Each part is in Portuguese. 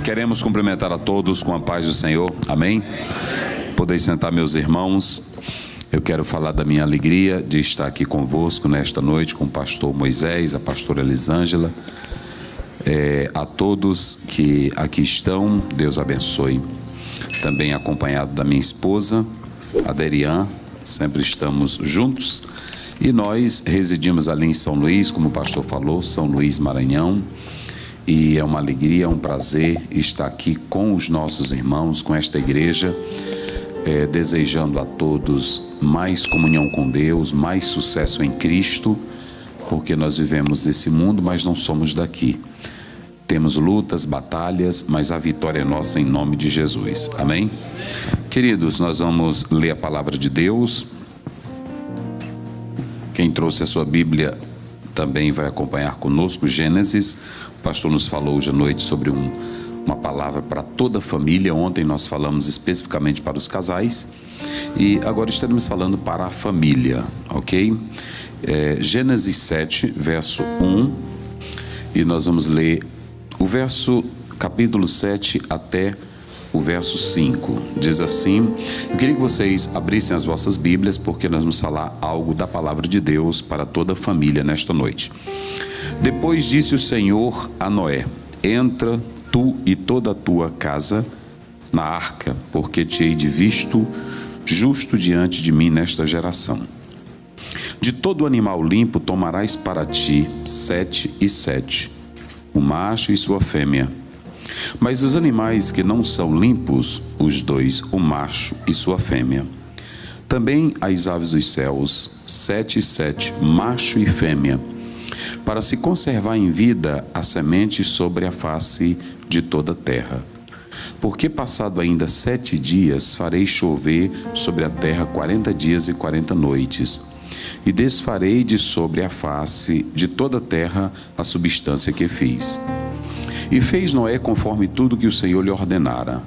Queremos cumprimentar a todos com a paz do Senhor, amém? Podeis sentar, meus irmãos. Eu quero falar da minha alegria de estar aqui convosco nesta noite com o pastor Moisés, a pastora Elisângela, a todos que aqui estão, Deus abençoe. Também acompanhado da minha esposa, a Derian, sempre estamos juntos. E nós residimos ali em São Luís, como o pastor falou, São Luís, Maranhão. E é uma alegria, é um prazer estar aqui com os nossos irmãos, com esta igreja, desejando a todos mais comunhão com Deus, mais sucesso em Cristo, porque nós vivemos nesse mundo, mas não somos daqui. Temos lutas, batalhas, mas a vitória é nossa em nome de Jesus. Amém? Queridos, nós vamos ler a palavra de Deus. Quem trouxe a sua Bíblia também vai acompanhar conosco Gênesis. O pastor nos falou hoje à noite sobre uma palavra para toda a família. Ontem nós falamos especificamente para os casais e agora estaremos falando para a família, ok? Gênesis 7, verso 1, e nós vamos ler o capítulo 7 até o verso 5. Diz assim: eu queria que vocês abrissem as vossas Bíblias, porque nós vamos falar algo da palavra de Deus para toda a família nesta noite. Depois disse o Senhor a Noé: entra tu e toda a tua casa na arca, porque te hei de visto justo diante de mim nesta geração. De todo animal limpo tomarás para ti 7 e 7, o macho e sua fêmea. Mas os animais que não são limpos, os 2, o macho e sua fêmea. Também as aves dos céus, 7 e 7, macho e fêmea, para se conservar em vida a semente sobre a face de toda a terra. Porque passado ainda 7 dias, farei chover sobre a terra 40 dias e 40 noites, e desfarei de sobre a face de toda a terra a substância que fiz. E fez Noé conforme tudo que o Senhor lhe ordenara.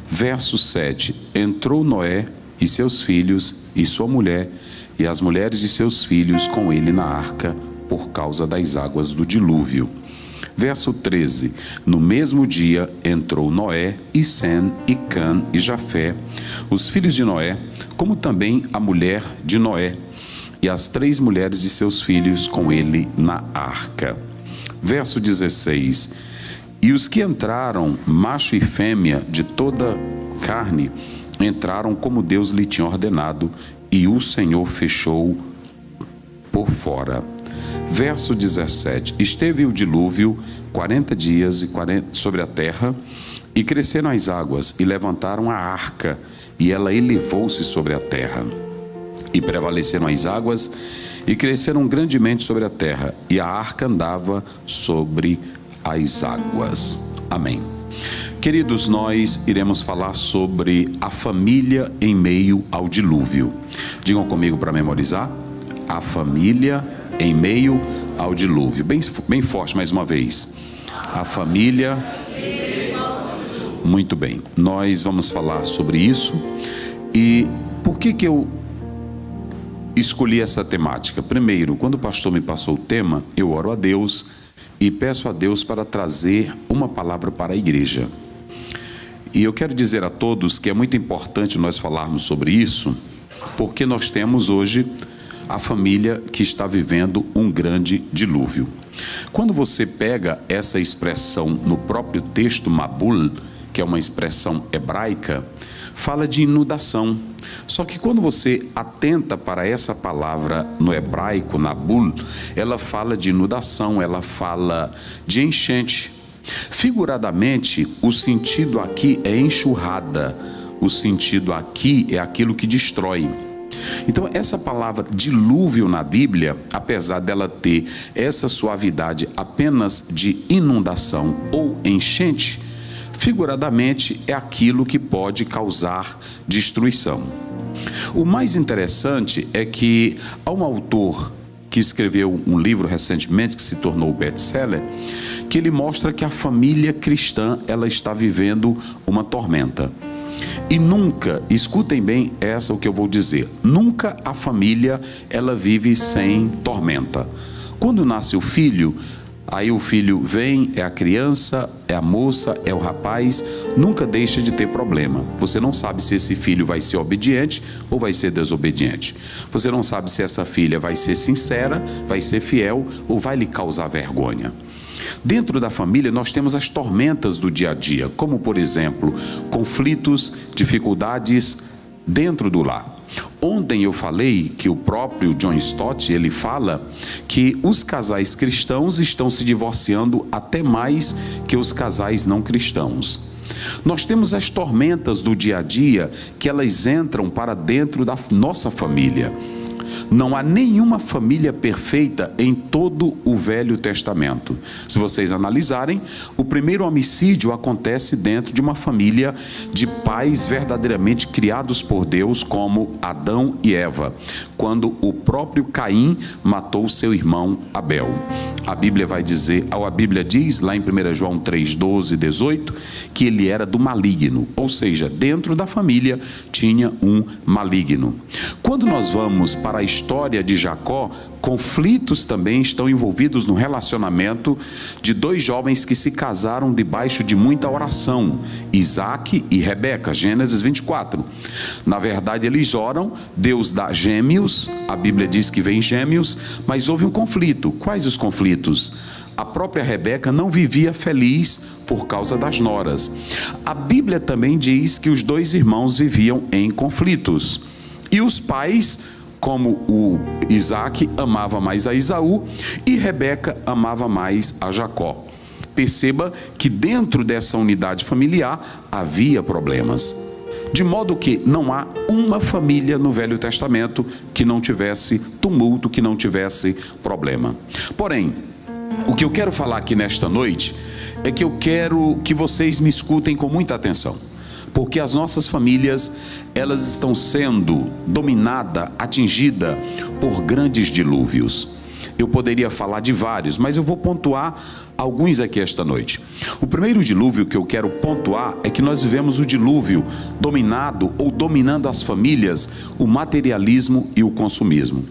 Verso 7. Entrou Noé e seus filhos e sua mulher e as mulheres de seus filhos com ele na arca, por causa das águas do dilúvio. Verso 13. No mesmo dia entrou Noé e Sem e Cã e Jafé, os filhos de Noé, como também a mulher de Noé e as 3 mulheres de seus filhos com ele na arca. Verso 16. E os que entraram, macho e fêmea de toda carne, entraram como Deus lhe tinha ordenado, e o Senhor fechou por fora. Verso 17. Esteve o dilúvio 40 dias sobre a terra, e cresceram as águas, e levantaram a arca, e ela elevou-se sobre a terra. E prevaleceram as águas, e cresceram grandemente sobre a terra, e a arca andava sobre as águas. Amém. Queridos, nós iremos falar sobre a família em meio ao dilúvio. Digam comigo para memorizar: a família em meio ao dilúvio. Bem forte mais uma vez. A família. Muito bem. Nós vamos falar sobre isso. E por que eu escolhi essa temática? Primeiro, quando o pastor me passou o tema, eu oro a Deus e peço a Deus para trazer uma palavra para a igreja. E eu quero dizer a todos que é muito importante nós falarmos sobre isso, porque nós temos hoje a família que está vivendo um grande dilúvio. Quando você pega essa expressão no próprio texto Mabul, que é uma expressão hebraica, fala de inundação. Só que quando você atenta para essa palavra no hebraico, Nabul, ela fala de inundação, ela fala de enchente. Figuradamente, o sentido aqui é enxurrada, o sentido aqui é aquilo que destrói. Então, essa palavra dilúvio na Bíblia, apesar dela ter essa suavidade apenas de inundação ou enchente, figuradamente é aquilo que pode causar destruição. O mais interessante é que há um autor que escreveu um livro recentemente que se tornou best-seller, que ele mostra que a família cristã ela está vivendo uma tormenta. E nunca, escutem bem o que eu vou dizer, nunca a família ela vive sem tormenta. Quando nasce o filho, Aí o filho vem, é a criança, é a moça, é o rapaz, nunca deixa de ter problema. Você não sabe se esse filho vai ser obediente ou vai ser desobediente. Você não sabe se essa filha vai ser sincera, vai ser fiel ou vai lhe causar vergonha. Dentro da família nós temos as tormentas do dia a dia, como por exemplo, conflitos, dificuldades dentro do lar. Ontem eu falei que o próprio John Stott, ele fala que os casais cristãos estão se divorciando até mais que os casais não cristãos. Nós temos as tormentas do dia a dia que elas entram para dentro da nossa família. Não há nenhuma família perfeita em todo o Velho Testamento. Se vocês analisarem, o primeiro homicídio acontece dentro de uma família de pais verdadeiramente criados por Deus, como Adão e Eva, quando o próprio Caim matou seu irmão Abel. A Bíblia diz lá em 1 João 3, 12 e 18, que ele era do maligno, ou seja, dentro da família tinha um maligno. Quando nós vamos para a história de Jacó, conflitos também estão envolvidos no relacionamento de dois jovens que se casaram debaixo de muita oração, Isaac e Rebeca, Gênesis 24. Na verdade eles oram, Deus dá gêmeos, a Bíblia diz que vem gêmeos, mas houve um conflito. Quais os conflitos? A própria Rebeca não vivia feliz por causa das noras. A Bíblia também diz que os dois irmãos viviam em conflitos. E os pais, como o Isaac amava mais a Esaú e Rebeca amava mais a Jacó. Perceba que dentro dessa unidade familiar havia problemas. De modo que não há uma família no Velho Testamento que não tivesse tumulto, que não tivesse problema. Porém, o que eu quero falar aqui nesta noite é que eu quero que vocês me escutem com muita atenção. Porque as nossas famílias, elas estão sendo dominadas, atingidas por grandes dilúvios. Eu poderia falar de vários, mas eu vou pontuar alguns aqui esta noite. O primeiro dilúvio que eu quero pontuar é que nós vivemos o dilúvio dominado ou dominando as famílias, o materialismo e o consumismo.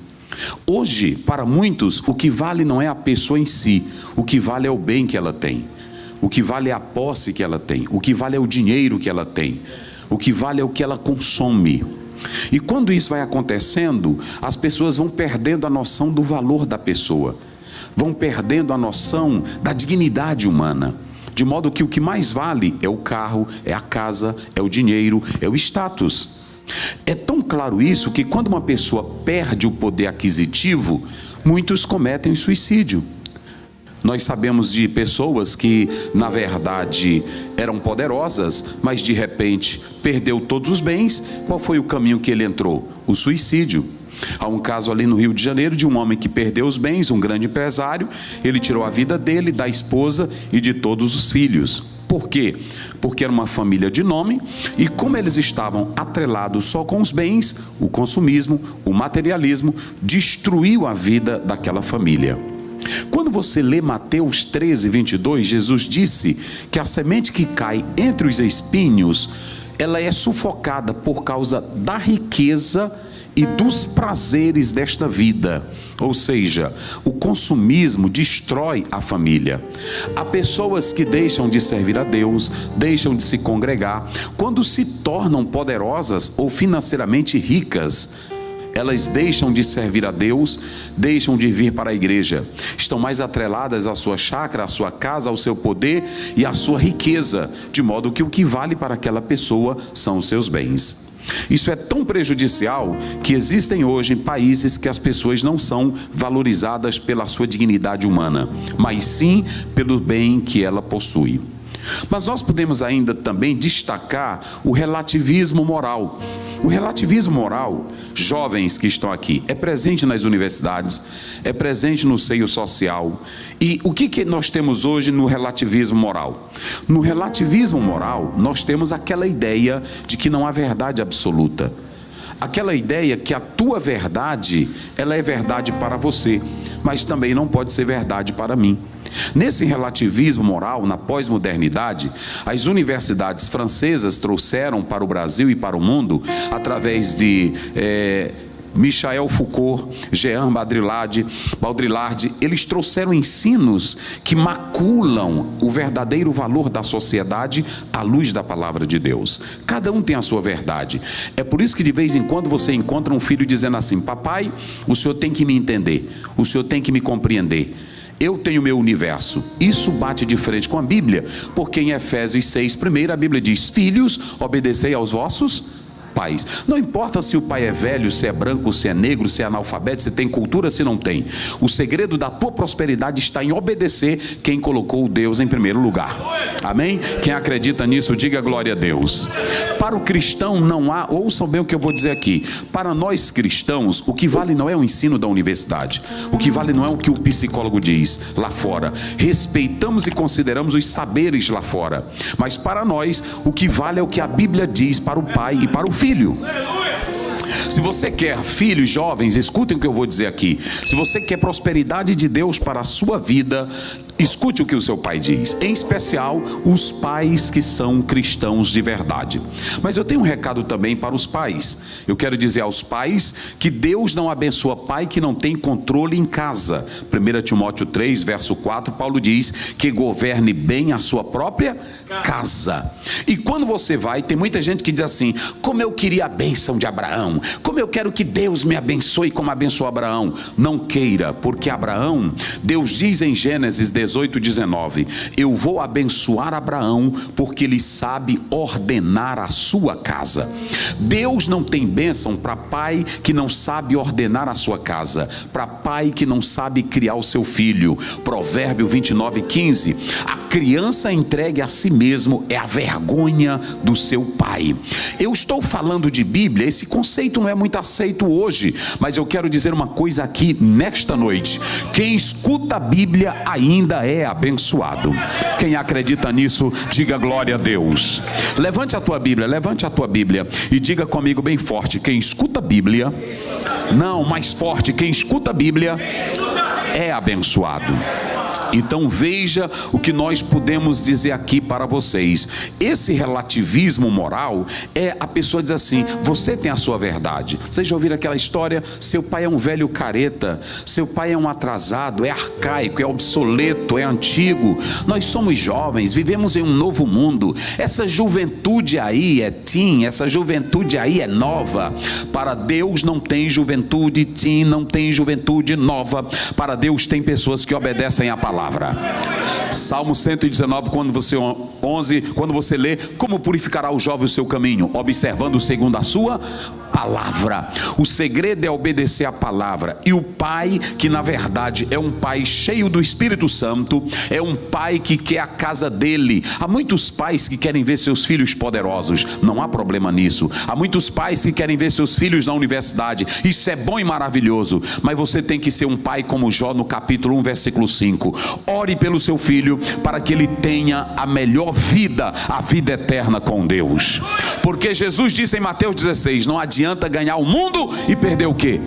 Hoje, para muitos, o que vale não é a pessoa em si, o que vale é o bem que ela tem. O que vale é a posse que ela tem, o que vale é o dinheiro que ela tem, o que vale é o que ela consome. E quando isso vai acontecendo, as pessoas vão perdendo a noção do valor da pessoa, vão perdendo a noção da dignidade humana, de modo que o que mais vale é o carro, é a casa, é o dinheiro, é o status. É tão claro isso que quando uma pessoa perde o poder aquisitivo, muitos cometem suicídio. Nós sabemos de pessoas que, na verdade, eram poderosas, mas de repente perdeu todos os bens. Qual foi o caminho que ele entrou? O suicídio. Há um caso ali no Rio de Janeiro de um homem que perdeu os bens, um grande empresário. Ele tirou a vida dele, da esposa e de todos os filhos. Por quê? Porque era uma família de nome e como eles estavam atrelados só com os bens, o consumismo, o materialismo, destruiu a vida daquela família. Quando você lê Mateus 13, 22, Jesus disse que a semente que cai entre os espinhos, ela é sufocada por causa da riqueza e dos prazeres desta vida. Ou seja, o consumismo destrói a família. Há pessoas que deixam de servir a Deus, deixam de se congregar, quando se tornam poderosas ou financeiramente ricas, elas deixam de servir a Deus, deixam de vir para a igreja, estão mais atreladas à sua chácara, à sua casa, ao seu poder e à sua riqueza, de modo que o que vale para aquela pessoa são os seus bens. Isso é tão prejudicial que existem hoje países que as pessoas não são valorizadas pela sua dignidade humana, mas sim pelo bem que ela possui. Mas nós podemos ainda também destacar o relativismo moral. O relativismo moral, jovens que estão aqui, é presente nas universidades, é presente no seio social. E o que nós temos hoje no relativismo moral? No relativismo moral, nós temos aquela ideia de que não há verdade absoluta. Aquela ideia que a tua verdade, ela é verdade para você, mas também não pode ser verdade para mim. Nesse relativismo moral, na pós-modernidade, as universidades francesas trouxeram para o Brasil e para o mundo, através de Michel Foucault, Jean Baudrillard, eles trouxeram ensinos que maculam o verdadeiro valor da sociedade à luz da palavra de Deus. Cada um tem a sua verdade. É por isso que de vez em quando você encontra um filho dizendo assim: papai, o senhor tem que me entender, o senhor tem que me compreender. Eu tenho meu universo. Isso bate de frente com a Bíblia, porque em Efésios 6, primeiro a Bíblia diz: filhos, obedecei aos vossos pais. Não importa se o pai é velho, se é branco, se é negro, se é analfabeto, se tem cultura, se não tem. O segredo da tua prosperidade está em obedecer quem colocou o Deus em primeiro lugar. Amém? Quem acredita nisso, diga glória a Deus. Para o cristão não há, ouçam bem o que eu vou dizer aqui, para nós cristãos, o que vale não é o ensino da universidade, o que vale não é o que o psicólogo diz lá fora. Respeitamos e consideramos os saberes lá fora, mas para nós, o que vale é o que a Bíblia diz para o pai e para o filho. Se você quer, filhos jovens, escutem o que eu vou dizer aqui. Se você quer prosperidade de Deus para a sua vida, escute o que o seu pai diz, em especial os pais que são cristãos de verdade. Mas eu tenho um recado também para os pais. Eu quero dizer aos pais que Deus não abençoa pai que não tem controle em casa. 1 Timóteo 3, verso 4, Paulo diz que governe bem a sua própria casa. E quando você vai, tem muita gente que diz assim: como eu queria a bênção de Abraão, como eu quero que Deus me abençoe como abençoou Abraão. Não queira, porque Abraão, Deus diz em Gênesis 18:19, eu vou abençoar Abraão porque ele sabe ordenar a sua casa. Deus não tem bênção para pai que não sabe ordenar a sua casa, para pai que não sabe criar o seu filho. Provérbio 29:15, a criança entregue a si mesmo é a vergonha do seu pai. Eu estou falando de Bíblia, esse conceito não é muito aceito hoje, mas eu quero dizer uma coisa aqui nesta noite: quem escuta a Bíblia ainda é abençoado. Quem acredita nisso, diga glória a Deus. Levante a tua Bíblia e diga comigo bem forte: quem escuta a Bíblia, não, mais forte, quem escuta a Bíblia é abençoado. Então veja o que nós podemos dizer aqui para vocês. Esse relativismo moral é a pessoa diz assim: você tem a sua verdade. Vocês já ouviram aquela história? Seu pai é um velho careta, seu pai é um atrasado, é arcaico, é obsoleto, é antigo. Nós somos jovens, vivemos em um novo mundo. Essa juventude aí é teen, essa juventude aí é nova. Para Deus não tem juventude teen, não tem juventude nova. Para Deus tem pessoas que obedecem a palavra. Salmo 119, quando você lê: como purificará o jovem o seu caminho? Observando segundo a sua palavra. O segredo é obedecer a palavra. E o pai, que na verdade é um pai cheio do Espírito Santo, é um pai que quer a casa dele. Há muitos pais que querem ver seus filhos poderosos, não há problema nisso. Há muitos pais que querem ver seus filhos na universidade, isso é bom e maravilhoso, mas você tem que ser um pai como Jó no capítulo 1, versículo 5. Ore pelo seu filho para que ele tenha a melhor vida, a vida eterna com Deus, porque Jesus disse em Mateus 16, não adianta ganhar o mundo e perder o quê?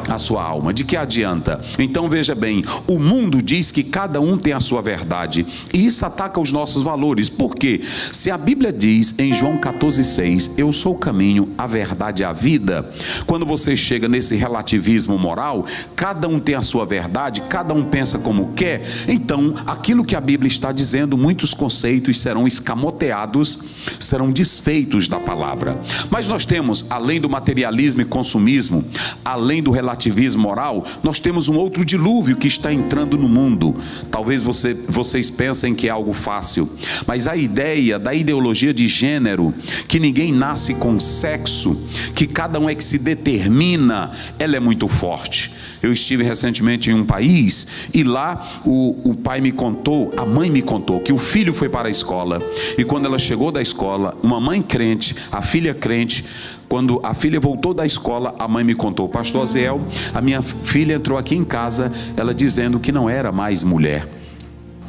A sua alma. De que adianta? Então veja bem, o mundo diz que cada um tem a sua verdade, e isso ataca os nossos valores. Por quê? Se a Bíblia diz em João 14:6, eu sou o caminho, a verdade e a vida, quando você chega nesse relativismo moral, cada um tem a sua verdade, cada um pensa como quer, então aquilo que a Bíblia está dizendo, muitos conceitos serão escamoteados, serão desfeitos da palavra. Mas nós temos, além do materialismo e consumismo, além do relativismo moral, nós temos um outro dilúvio que está entrando no mundo. Talvez vocês pensem que é algo fácil, mas a ideia da ideologia de gênero, que ninguém nasce com sexo, que cada um é que se determina, ela é muito forte. Eu estive recentemente em um país e lá o pai me contou, a mãe me contou que o filho foi para a escola, e quando ela chegou da escola, uma mãe crente, a filha crente, quando a filha voltou da escola, a mãe me contou: pastor Aziel, a minha filha entrou aqui em casa, ela dizendo que não era mais mulher.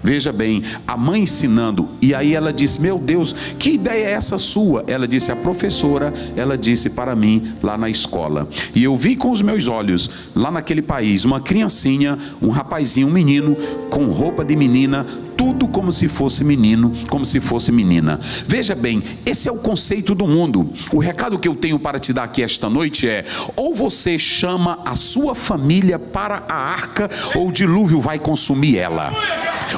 Veja bem, a mãe ensinando, e aí ela disse: meu Deus, que ideia é essa sua? Ela disse: a professora, ela disse para mim lá na escola, e eu vi com os meus olhos, lá naquele país, uma criancinha, um rapazinho, um menino, com roupa de menina, tudo como se fosse menino, como se fosse menina. Veja bem, esse é o conceito do mundo. O recado que eu tenho para te dar aqui esta noite é: ou você chama a sua família para a arca, ou o dilúvio vai consumir ela.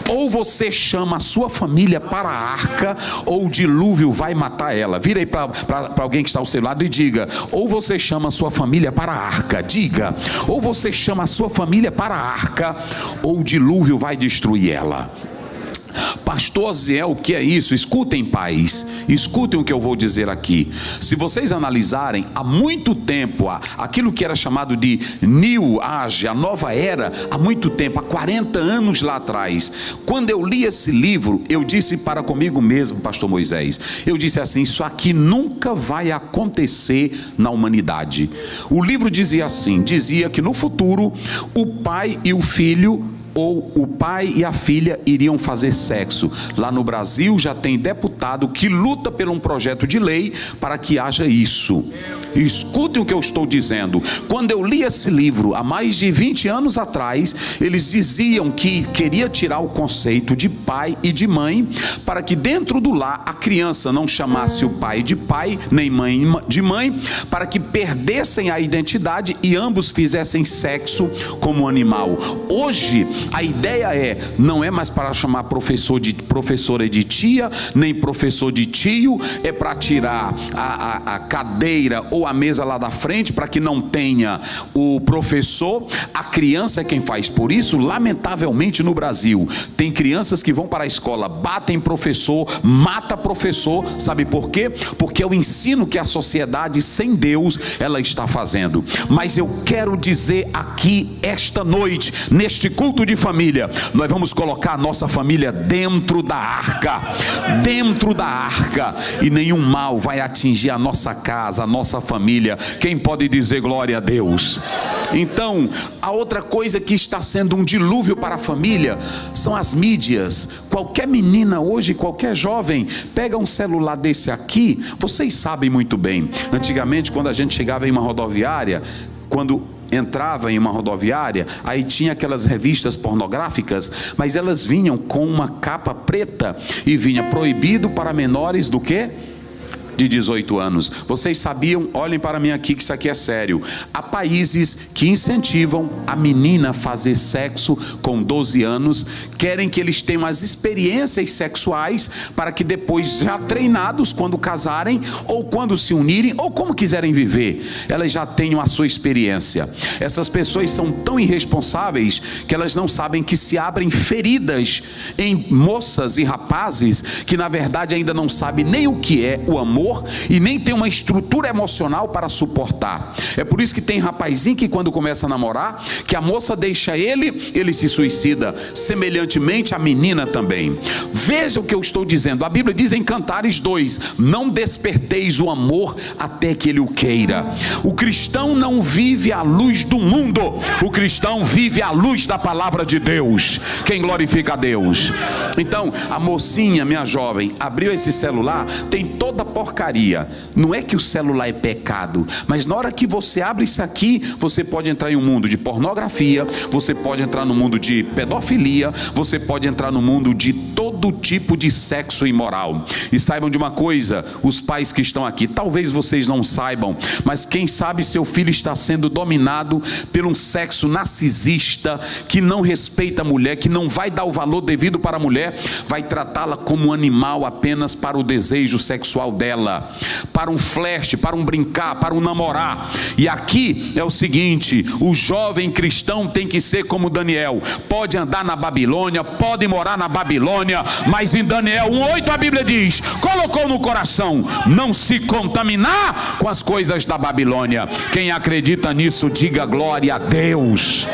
Ou você chama a sua família para a arca, ou o dilúvio vai matar ela. Vira aí para alguém que está ao seu lado e diga: ou você chama a sua família para a arca. Diga: ou você chama a sua família para a arca, ou o dilúvio vai destruir ela. Pastor Ziel, o que é isso? Escutem, pais, escutem o que eu vou dizer aqui. Se vocês analisarem, há muito tempo, aquilo que era chamado de New Age, a nova era, há muito tempo, há 40 anos lá atrás, quando eu li esse livro, eu disse para comigo mesmo, pastor Moisés, eu disse assim: isso aqui nunca vai acontecer na humanidade. O livro dizia assim, dizia que no futuro, o pai e o filho, ou o pai e a filha iriam fazer sexo. Lá no Brasil já tem deputado que luta por um projeto de lei para que haja isso. Escutem o que eu estou dizendo. Quando eu li esse livro há mais de 20 anos atrás, eles diziam que queria tirar o conceito de pai e de mãe, para que dentro do lar a criança não chamasse o pai de pai, nem mãe de mãe, para que perdessem a identidade e ambos fizessem sexo como animal. Hoje a ideia não é mais para chamar professora de tia, nem professor de tio, é para tirar a cadeira ou a mesa lá da frente, para que não tenha o professor. A criança é quem faz. Por isso, lamentavelmente, no Brasil tem crianças que vão para a escola, batem professor, mata professor. Sabe por quê? Porque é o ensino que a sociedade sem Deus ela está fazendo. Mas eu quero dizer aqui esta noite, neste culto de família, nós vamos colocar a nossa família dentro da arca, e nenhum mal vai atingir a nossa casa, a nossa família. Quem pode dizer glória a Deus? Então, a outra coisa que está sendo um dilúvio para a família são as mídias. Qualquer menina hoje, qualquer jovem, pega um celular desse aqui. Vocês sabem muito bem, antigamente quando a gente chegava em uma rodoviária, quando entrava em uma rodoviária, aí tinha aquelas revistas pornográficas, mas elas vinham com uma capa preta e vinha proibido para menores do que? De 18 anos. Vocês sabiam? Olhem para mim aqui que isso aqui é sério. Há países que incentivam a menina a fazer sexo com 12 anos, querem que eles tenham as experiências sexuais para que depois, já treinados, quando casarem ou quando se unirem ou como quiserem viver, elas já tenham a sua experiência. Essas pessoas são tão irresponsáveis que elas não sabem que se abrem feridas em moças e rapazes que na verdade ainda não sabem nem o que é o amor e nem tem uma estrutura emocional para suportar. É por isso que tem rapazinho que quando começa a namorar, que a moça deixa ele se suicida. Semelhantemente a menina também. Veja o que eu estou dizendo. A Bíblia diz em Cantares 2: não desperteis o amor até que ele o queira. O cristão não vive à luz do mundo, o cristão vive à luz da palavra de Deus. Quem glorifica a Deus? Então a mocinha, minha jovem, abriu esse celular, tem toda a porcaria. Não é que o celular é pecado, mas na hora que você abre isso aqui, você pode entrar em um mundo de pornografia, você pode entrar no mundo de pedofilia, você pode entrar no mundo de todo tipo de sexo imoral. E saibam de uma coisa, os pais que estão aqui, talvez vocês não saibam, mas quem sabe seu filho está sendo dominado por um sexo narcisista, que não respeita a mulher, que não vai dar o valor devido para a mulher, vai tratá-la como um animal apenas para o desejo sexual dela, para um flerte, para um brincar, para um namorar. E aqui é o seguinte: o jovem cristão tem que ser como Daniel. Pode andar na Babilônia, pode morar na Babilônia, mas em Daniel 1:8 a Bíblia diz: colocou no coração não se contaminar com as coisas da Babilônia. Quem acredita nisso, diga glória a Deus.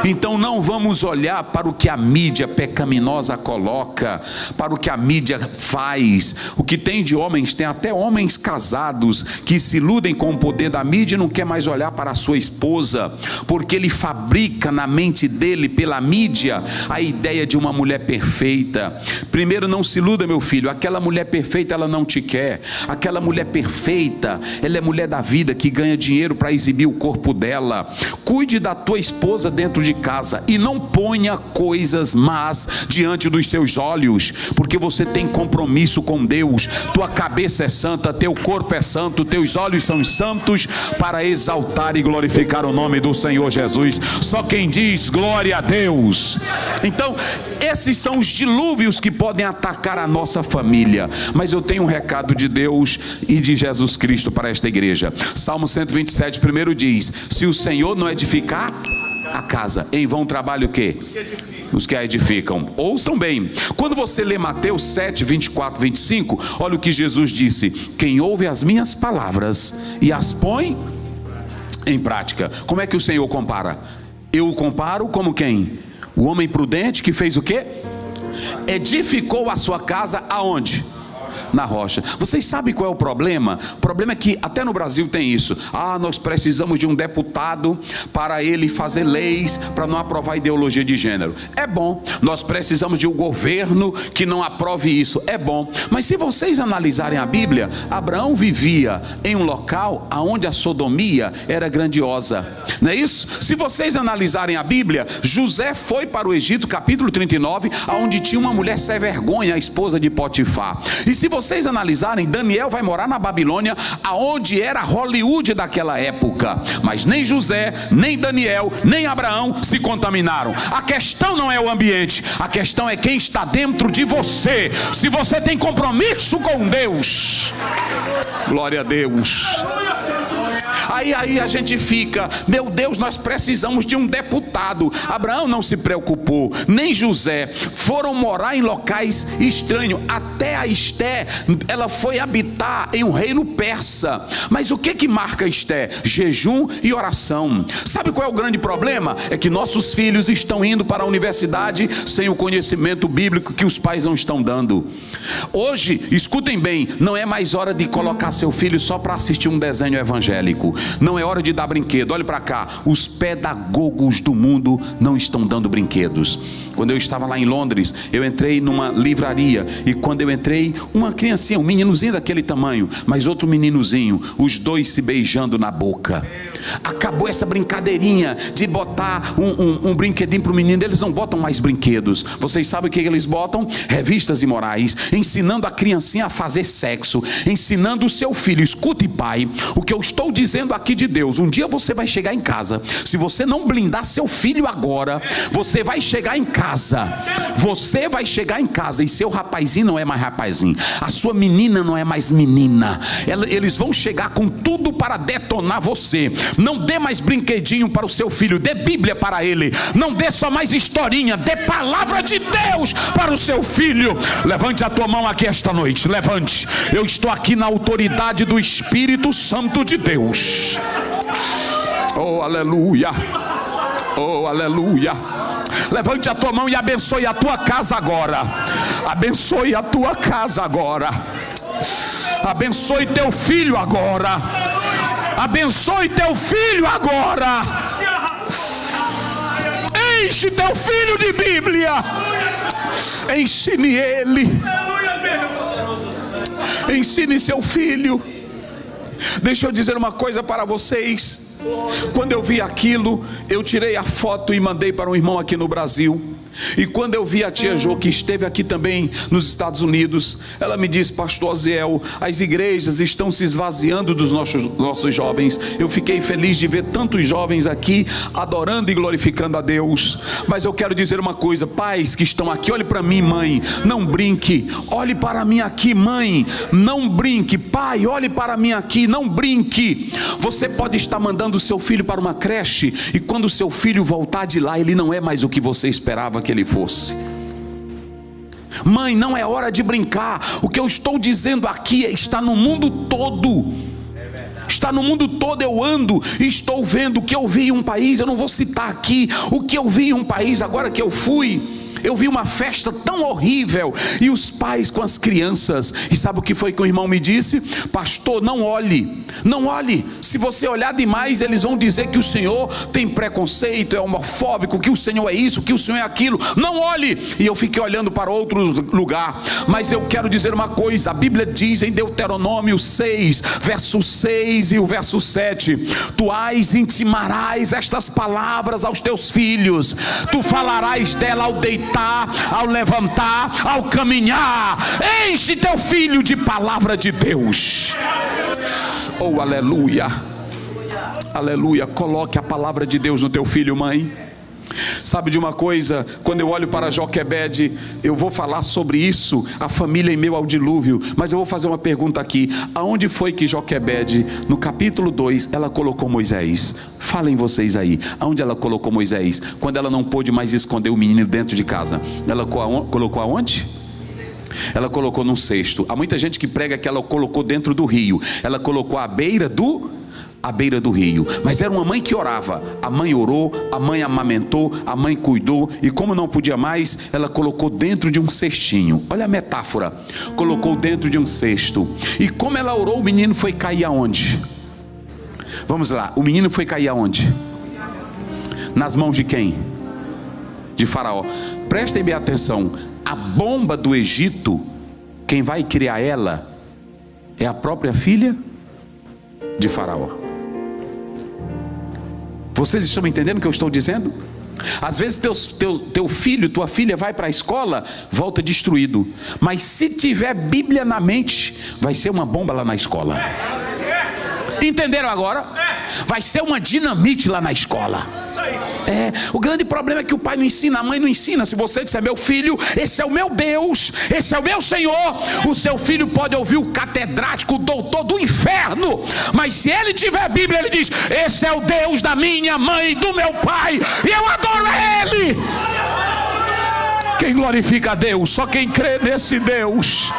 Então não vamos olhar para o que a mídia pecaminosa coloca, para o que a mídia faz. O que tem de homens, tem até homens casados que se iludem com o poder da mídia e não quer mais olhar para a sua esposa, porque ele fabrica na mente dele, pela mídia, a ideia de uma mulher perfeita. Primeiro, não se iluda, meu filho, aquela mulher perfeita ela não te quer. Aquela mulher perfeita, ela é mulher da vida que ganha dinheiro para exibir o corpo dela. Cuide da tua esposa dentro dentro de casa e não ponha coisas más diante dos seus olhos, porque você tem compromisso com Deus. Tua cabeça é santa, teu corpo é santo, teus olhos são santos para exaltar e glorificar o nome do Senhor Jesus. Só quem diz glória a Deus. Então, esses são os dilúvios que podem atacar a nossa família. Mas eu tenho um recado de Deus e de Jesus Cristo para esta igreja. Salmo 127, primeiro diz: se o Senhor não edificar a casa, em vão trabalha o quê? Os que a edificam. Ouçam bem, quando você lê Mateus 7, 24, 25, olha o que Jesus disse: quem ouve as minhas palavras e as põe em prática. Como é que o Senhor compara? Eu o comparo como quem? O homem prudente que fez o quê? Edificou a sua casa aonde? Na rocha. Vocês sabem qual é o problema? O problema é que até no Brasil tem isso. Nós precisamos de um deputado para ele fazer leis para não aprovar ideologia de gênero. É bom. Nós precisamos de um governo que não aprove isso. É bom. Mas se vocês analisarem a Bíblia, Abraão vivia em um local onde a sodomia era grandiosa. Não é isso? Se vocês analisarem a Bíblia, José foi para o Egito, capítulo 39, onde tinha uma mulher sem vergonha, a esposa de Potifar. E se vocês analisarem, Daniel vai morar na Babilônia, aonde era Hollywood daquela época. Mas nem José, nem Daniel, nem Abraão se contaminaram. A questão não é o ambiente, a questão é quem está dentro de você. Se você tem compromisso com Deus, glória a Deus. Aí a gente fica, meu Deus, nós precisamos de um deputado. Abraão não se preocupou, nem José. Foram morar em locais estranhos. Até a Esté, ela foi habitar em um reino persa. Mas o que marca Esté? Jejum e oração. Sabe qual é o grande problema? É que nossos filhos estão indo para a universidade sem o conhecimento bíblico que os pais não estão dando. Hoje, escutem bem, não é mais hora de colocar seu filho só para assistir um desenho evangélico. Não é hora de dar brinquedo. Olhe para cá, os pedagogos do mundo não estão dando brinquedos. Quando eu estava lá em Londres, eu entrei numa livraria, e quando eu entrei, uma criancinha, um meninozinho daquele tamanho, mas outro meninozinho, os dois se beijando na boca. Acabou essa brincadeirinha de botar um brinquedinho para o menino. Eles não botam mais brinquedos. Vocês sabem o que eles botam? Revistas imorais, ensinando a criancinha a fazer sexo, ensinando o seu filho. Escute, pai, o que eu estou dizendo aqui de Deus. Um dia você vai chegar em casa, se você não blindar seu filho agora, você vai chegar em casa. Você vai chegar em casa e seu rapazinho não é mais rapazinho, a sua menina não é mais menina. Eles vão chegar com tudo para detonar você. Não dê mais brinquedinho para o seu filho, dê Bíblia para ele. Não dê só mais historinha, dê palavra de Deus para o seu filho. Levante a tua mão aqui esta noite, levante. Eu estou aqui na autoridade do Espírito Santo de Deus. Oh, aleluia. Oh, aleluia. Levante a tua mão e abençoe a tua casa agora. Abençoe a tua casa agora. Abençoe teu filho agora. Abençoe teu filho agora. Enche teu filho de Bíblia. Ensine ele. Ensine seu filho. Deixa eu dizer uma coisa para vocês. Quando eu vi aquilo, eu tirei a foto e mandei para um irmão aqui no Brasil. E quando eu vi a tia Jo, que esteve aqui também nos Estados Unidos, ela me disse: pastor Aziel, as igrejas estão se esvaziando dos nossos jovens. Eu fiquei feliz de ver tantos jovens aqui adorando e glorificando a Deus. Mas eu quero dizer uma coisa, pais que estão aqui, olhe para mim, mãe, não brinque. Olhe para mim aqui, mãe, não brinque. Pai, olhe para mim aqui, não brinque. Você pode estar mandando o seu filho para uma creche, e quando o seu filho voltar de lá, ele não é mais o que você esperava que ele fosse. Mãe, não é hora de brincar. O que eu estou dizendo aqui está no mundo todo. Está no mundo todo. Eu ando e estou vendo o que eu vi em um país. Eu não vou citar aqui o que eu vi em um país agora que eu fui. Eu vi uma festa tão horrível, e os pais com as crianças. E sabe o que foi que o irmão me disse? Pastor, não olhe, não olhe. Se você olhar demais, eles vão dizer que o senhor tem preconceito, é homofóbico, que o senhor é isso, que o senhor é aquilo. Não olhe. E eu fiquei olhando para outro lugar. Mas eu quero dizer uma coisa: a Bíblia diz em Deuteronômio 6, verso 6 e o verso 7: tu intimarás estas palavras aos teus filhos, tu falarás dela ao deitar, ao levantar, ao caminhar. Enche teu filho de palavra de Deus. Oh, aleluia, aleluia. Coloque a palavra de Deus no teu filho, mãe. Sabe de uma coisa, quando eu olho para Joquebede, eu vou falar sobre isso, a família em meio ao dilúvio, mas eu vou fazer uma pergunta aqui: aonde foi que Joquebede, no capítulo 2, ela colocou Moisés? Falem vocês aí, aonde ela colocou Moisés, quando ela não pôde mais esconder o menino dentro de casa? Ela colocou aonde? Ela colocou num cesto. Há muita gente que prega que ela colocou dentro do rio. Ela colocou à beira do rio. Mas era uma mãe que orava. A mãe orou, a mãe amamentou, a mãe cuidou, e como não podia mais, ela colocou dentro de um cestinho. Olha a metáfora: colocou dentro de um cesto. E como ela orou, o menino foi cair aonde? Vamos lá, o menino foi cair aonde? Nas mãos de quem? De Faraó. Prestem bem atenção: a bomba do Egito, quem vai criar ela é a própria filha de Faraó. Vocês estão entendendo o que eu estou dizendo? Às vezes teu filho, tua filha vai para a escola, volta destruído. Mas se tiver Bíblia na mente, vai ser uma bomba lá na escola. Entenderam agora? Vai ser uma dinamite lá na escola. O grande problema é que o pai não ensina, a mãe não ensina. Se você disser: meu filho, esse é o meu Deus, esse é o meu Senhor, o seu filho pode ouvir o catedrático, o doutor do inferno, mas se ele tiver Bíblia, ele diz: esse é o Deus da minha mãe, do meu pai, e eu adoro ele. Quem glorifica a Deus? Só quem crê nesse Deus.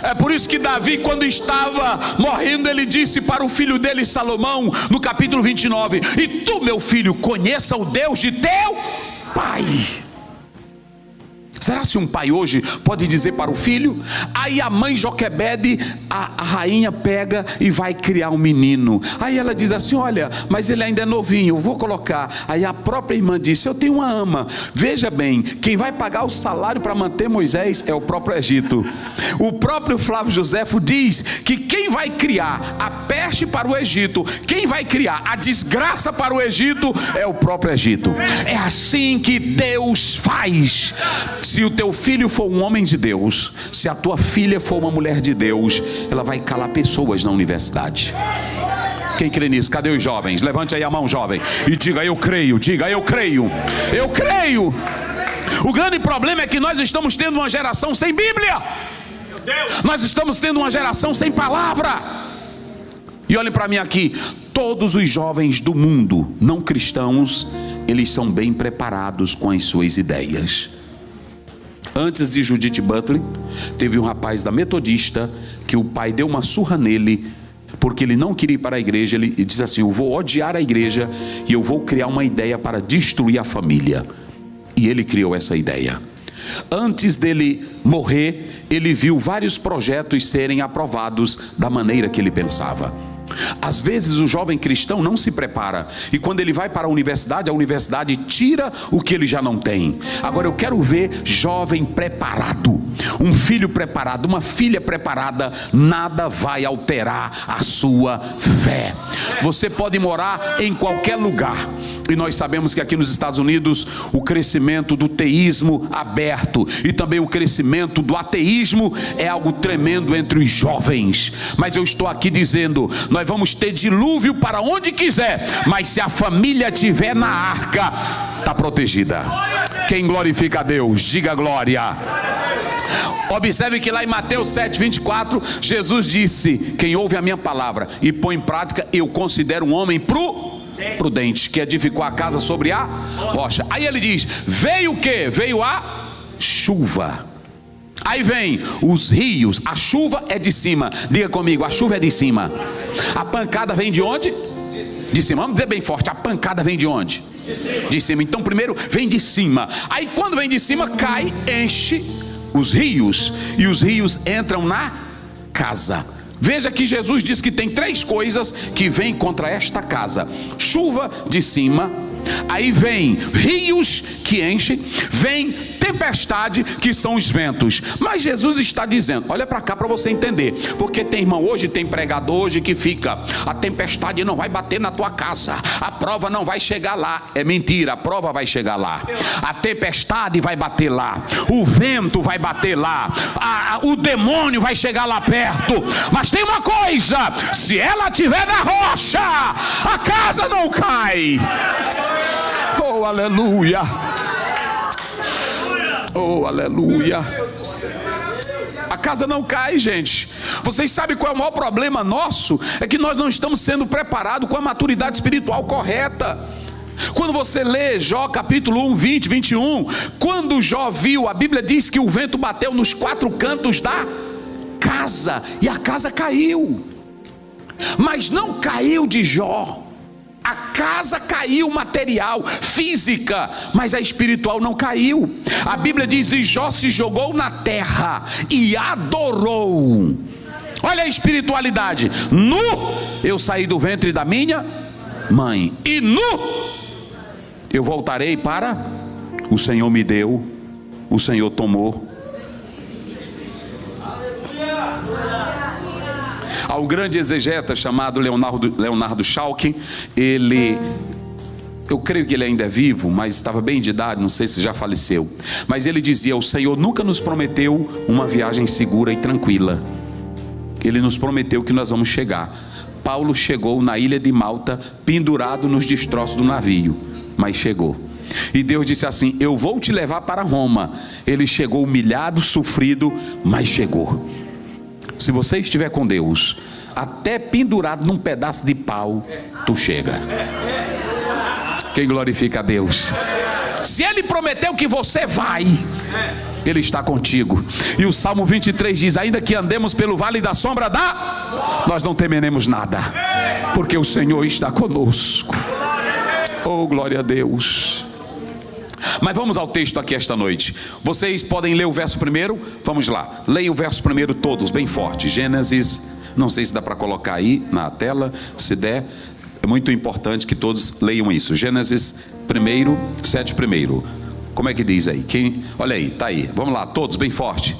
É por isso que Davi, quando estava morrendo, ele disse para o filho dele Salomão, no capítulo 29: e tu, meu filho, conheça o Deus de teu pai. Será se um pai hoje pode dizer para o filho? Aí a mãe Joquebede, a rainha, pega e vai criar um menino. Aí ela diz assim: olha, mas ele ainda é novinho, eu vou colocar. Aí a própria irmã disse: eu tenho uma ama. Veja bem, quem vai pagar o salário para manter Moisés é o próprio Egito. O próprio Flávio Joséfo diz que quem vai criar a peste para o Egito, quem vai criar a desgraça para o Egito, é o próprio Egito. É assim que Deus faz. Se o teu filho for um homem de Deus, se a tua filha for uma mulher de Deus, ela vai calar pessoas na universidade. Quem crê nisso? Cadê os jovens? Levante aí a mão, jovem, e diga: eu creio. Diga: eu creio. Eu creio. O grande problema é que nós estamos tendo uma geração sem Bíblia. Nós estamos tendo uma geração sem palavra. E olhem para mim aqui: todos os jovens do mundo não cristãos, eles são bem preparados com as suas ideias. Antes de Judith Butler, teve um rapaz da Metodista que o pai deu uma surra nele, porque ele não queria ir para a igreja. Ele disse assim: eu vou odiar a igreja e eu vou criar uma ideia para destruir a família. E ele criou essa ideia. Antes dele morrer, ele viu vários projetos serem aprovados da maneira que ele pensava. Às vezes o jovem cristão não se prepara, e quando ele vai para a universidade tira o que ele já não tem. Agora eu quero ver jovem preparado, um filho preparado, uma filha preparada. Nada vai alterar a sua fé. Você pode morar em qualquer lugar, e nós sabemos que aqui nos Estados Unidos o crescimento do teísmo aberto e também o crescimento do ateísmo é algo tremendo entre os jovens. Mas eu estou aqui dizendo: nós vamos ter dilúvio para onde quiser, mas se a família estiver na arca, está protegida. Quem glorifica a Deus, diga glória. Observe que lá em Mateus 7:24, Jesus disse: quem ouve a minha palavra e põe em prática, eu considero um homem prudente, que edificou a casa sobre a rocha. Aí ele diz: veio o que? Veio a chuva. Aí vem os rios. A chuva é de cima. Diga comigo: a chuva é de cima. A pancada vem de onde? De cima. Vamos dizer bem forte, a pancada vem de onde? De cima. Então primeiro vem de cima. Aí quando vem de cima, cai, enche os rios. E os rios entram na casa. Veja que Jesus diz que tem 3 coisas que vêm contra esta casa: chuva de cima, aí vem rios que enchem, vem tempestade, que são os ventos. Mas Jesus está dizendo, olha para cá para você entender, porque tem irmão hoje, tem pregador hoje que fica: a tempestade não vai bater na tua casa, a prova não vai chegar lá. É mentira, a prova vai chegar lá, a tempestade vai bater lá, o vento vai bater lá, o demônio vai chegar lá perto. Mas tem uma coisa: se ela estiver na rocha, a casa não cai. Oh, aleluia. Oh, aleluia. A casa não cai, gente. Vocês sabem qual é o maior problema nosso? É que nós não estamos sendo preparados com a maturidade espiritual correta. Quando você lê Jó capítulo 1, 20, 21, quando Jó viu, a Bíblia diz que o vento bateu nos 4 cantos da casa e a casa caiu. Mas não caiu de Jó. A casa caiu material, física, mas a espiritual não caiu. A Bíblia diz: e Jó se jogou na terra e adorou. Olha a espiritualidade: nu eu saí do ventre da minha mãe, e nu eu voltarei para o Senhor me deu, o Senhor tomou. Há um grande exegeta chamado Leonardo Schalke. Eu creio que ele ainda é vivo, mas estava bem de idade, não sei se já faleceu. Mas ele dizia: o Senhor nunca nos prometeu uma viagem segura e tranquila. Ele nos prometeu que nós vamos chegar. Paulo chegou na ilha de Malta pendurado nos destroços do navio, mas chegou. E Deus disse assim: eu vou te levar para Roma. Ele chegou humilhado, sofrido, mas chegou. Se você estiver com Deus, até pendurado num pedaço de pau, tu chega. Quem glorifica a Deus? Se Ele prometeu que você vai, Ele está contigo. E o Salmo 23 diz: ainda que andemos pelo vale da sombra nós não temeremos nada, porque o Senhor está conosco. Oh, glória a Deus. Mas vamos ao texto aqui esta noite. Vocês podem ler o verso primeiro? Vamos lá, leia o verso primeiro todos, bem forte. Gênesis, não sei se dá para colocar aí na tela. Se der, é muito importante que todos leiam isso. Gênesis 1, 7 primeiro. Como é que diz aí? Quem? Olha aí, tá aí. Vamos lá, todos, bem forte.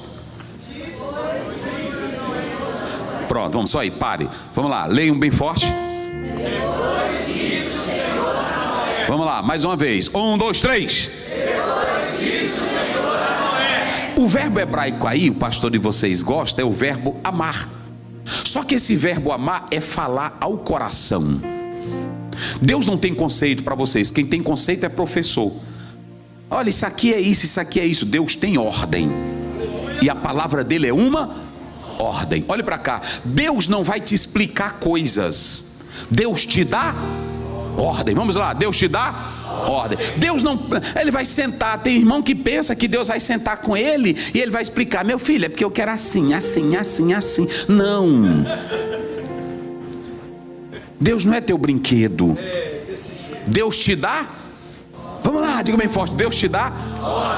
Pronto, vamos só aí, pare. Vamos lá, leiam bem forte. Vamos lá, mais uma vez. 1, 2, 3. O verbo hebraico aí, o pastor de vocês gosta, é o verbo amar. Só que esse verbo amar é falar ao coração. Deus não tem conceito para vocês. Quem tem conceito é professor. Olha, isso aqui é isso, isso aqui é isso. Deus tem ordem. E a palavra dele é uma ordem. Olha para cá. Deus não vai te explicar coisas. Deus te dá ordem. Vamos lá, Deus te dá ordem. Deus não, Ele vai sentar. Tem irmão que pensa que Deus vai sentar com ele e ele vai explicar: meu filho, é porque eu quero assim, assim, assim, assim. Não. Deus não é teu brinquedo. Deus te dá. Vamos lá, diga bem forte: Deus te dá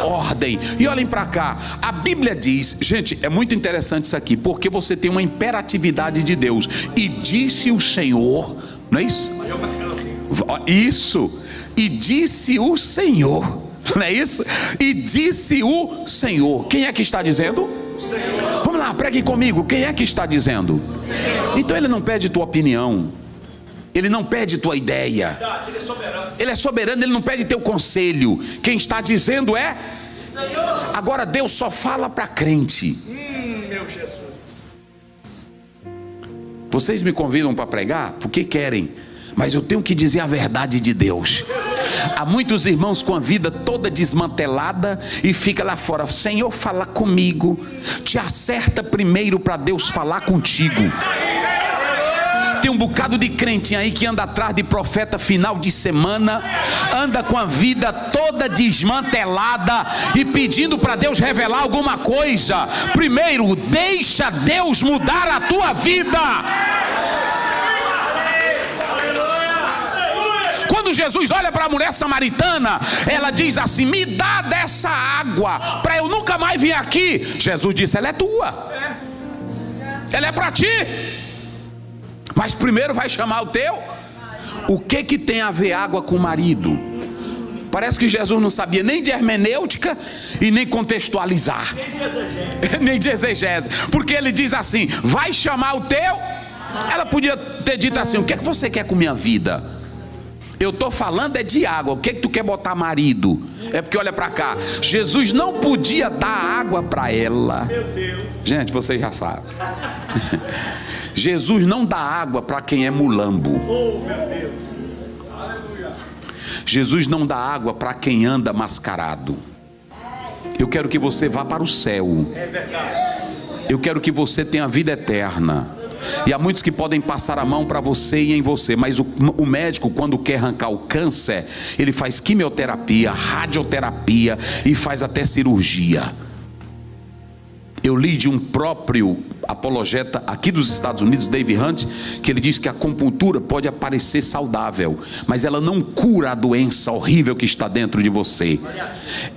ordem. E olhem para cá, a Bíblia diz, gente, é muito interessante isso aqui, porque você tem uma imperatividade de Deus. E disse o Senhor, não é isso? Isso. E disse o Senhor, não é isso? E disse o Senhor. Quem é que está dizendo? O Senhor. Vamos lá, pregue comigo. Quem é que está dizendo? O Senhor. Então ele não pede tua opinião, ele não pede tua ideia. Ele é soberano. Ele é soberano, ele não pede teu conselho. Quem está dizendo é Senhor. Agora Deus só fala para crente. Meu Jesus. Vocês me convidam para pregar porque querem, mas eu tenho que dizer a verdade de Deus. Há muitos irmãos com a vida toda desmantelada e fica lá fora: Senhor, fala comigo. Te acerta primeiro para Deus falar contigo. Tem um bocado de crente aí que anda atrás de profeta final de semana, anda com a vida toda desmantelada e pedindo para Deus revelar alguma coisa. Primeiro, deixa Deus mudar a tua vida. quando Jesus olha para a mulher samaritana, ela diz assim: me dá dessa água, para eu nunca mais vir aqui. Jesus disse: ela é tua, ela é para ti, mas primeiro vai chamar o teu. O que tem a ver água com o marido? Parece que Jesus não sabia nem de hermenêutica e nem contextualizar, nem de exegese, porque ele diz assim: vai chamar o teu. Ela podia ter dito assim: o que é que você quer com minha vida? Eu estou falando é de água, o que é que tu quer botar marido? É porque olha para cá, Jesus não podia dar água para ela. Meu Deus. Gente, vocês já sabem. Jesus não dá água para quem é mulambo. Oh, meu Deus. Aleluia. Jesus não dá água para quem anda mascarado. Eu quero que você vá para o céu. É verdade. Eu quero que você tenha vida eterna. E há muitos que podem passar a mão para você e em você, mas o médico, quando quer arrancar o câncer, ele faz quimioterapia, radioterapia e faz até cirurgia. Eu li de um próprio apologeta aqui dos Estados Unidos, David Hunt, que ele diz que a acupuntura pode aparecer saudável, mas ela não cura a doença horrível que está dentro de você.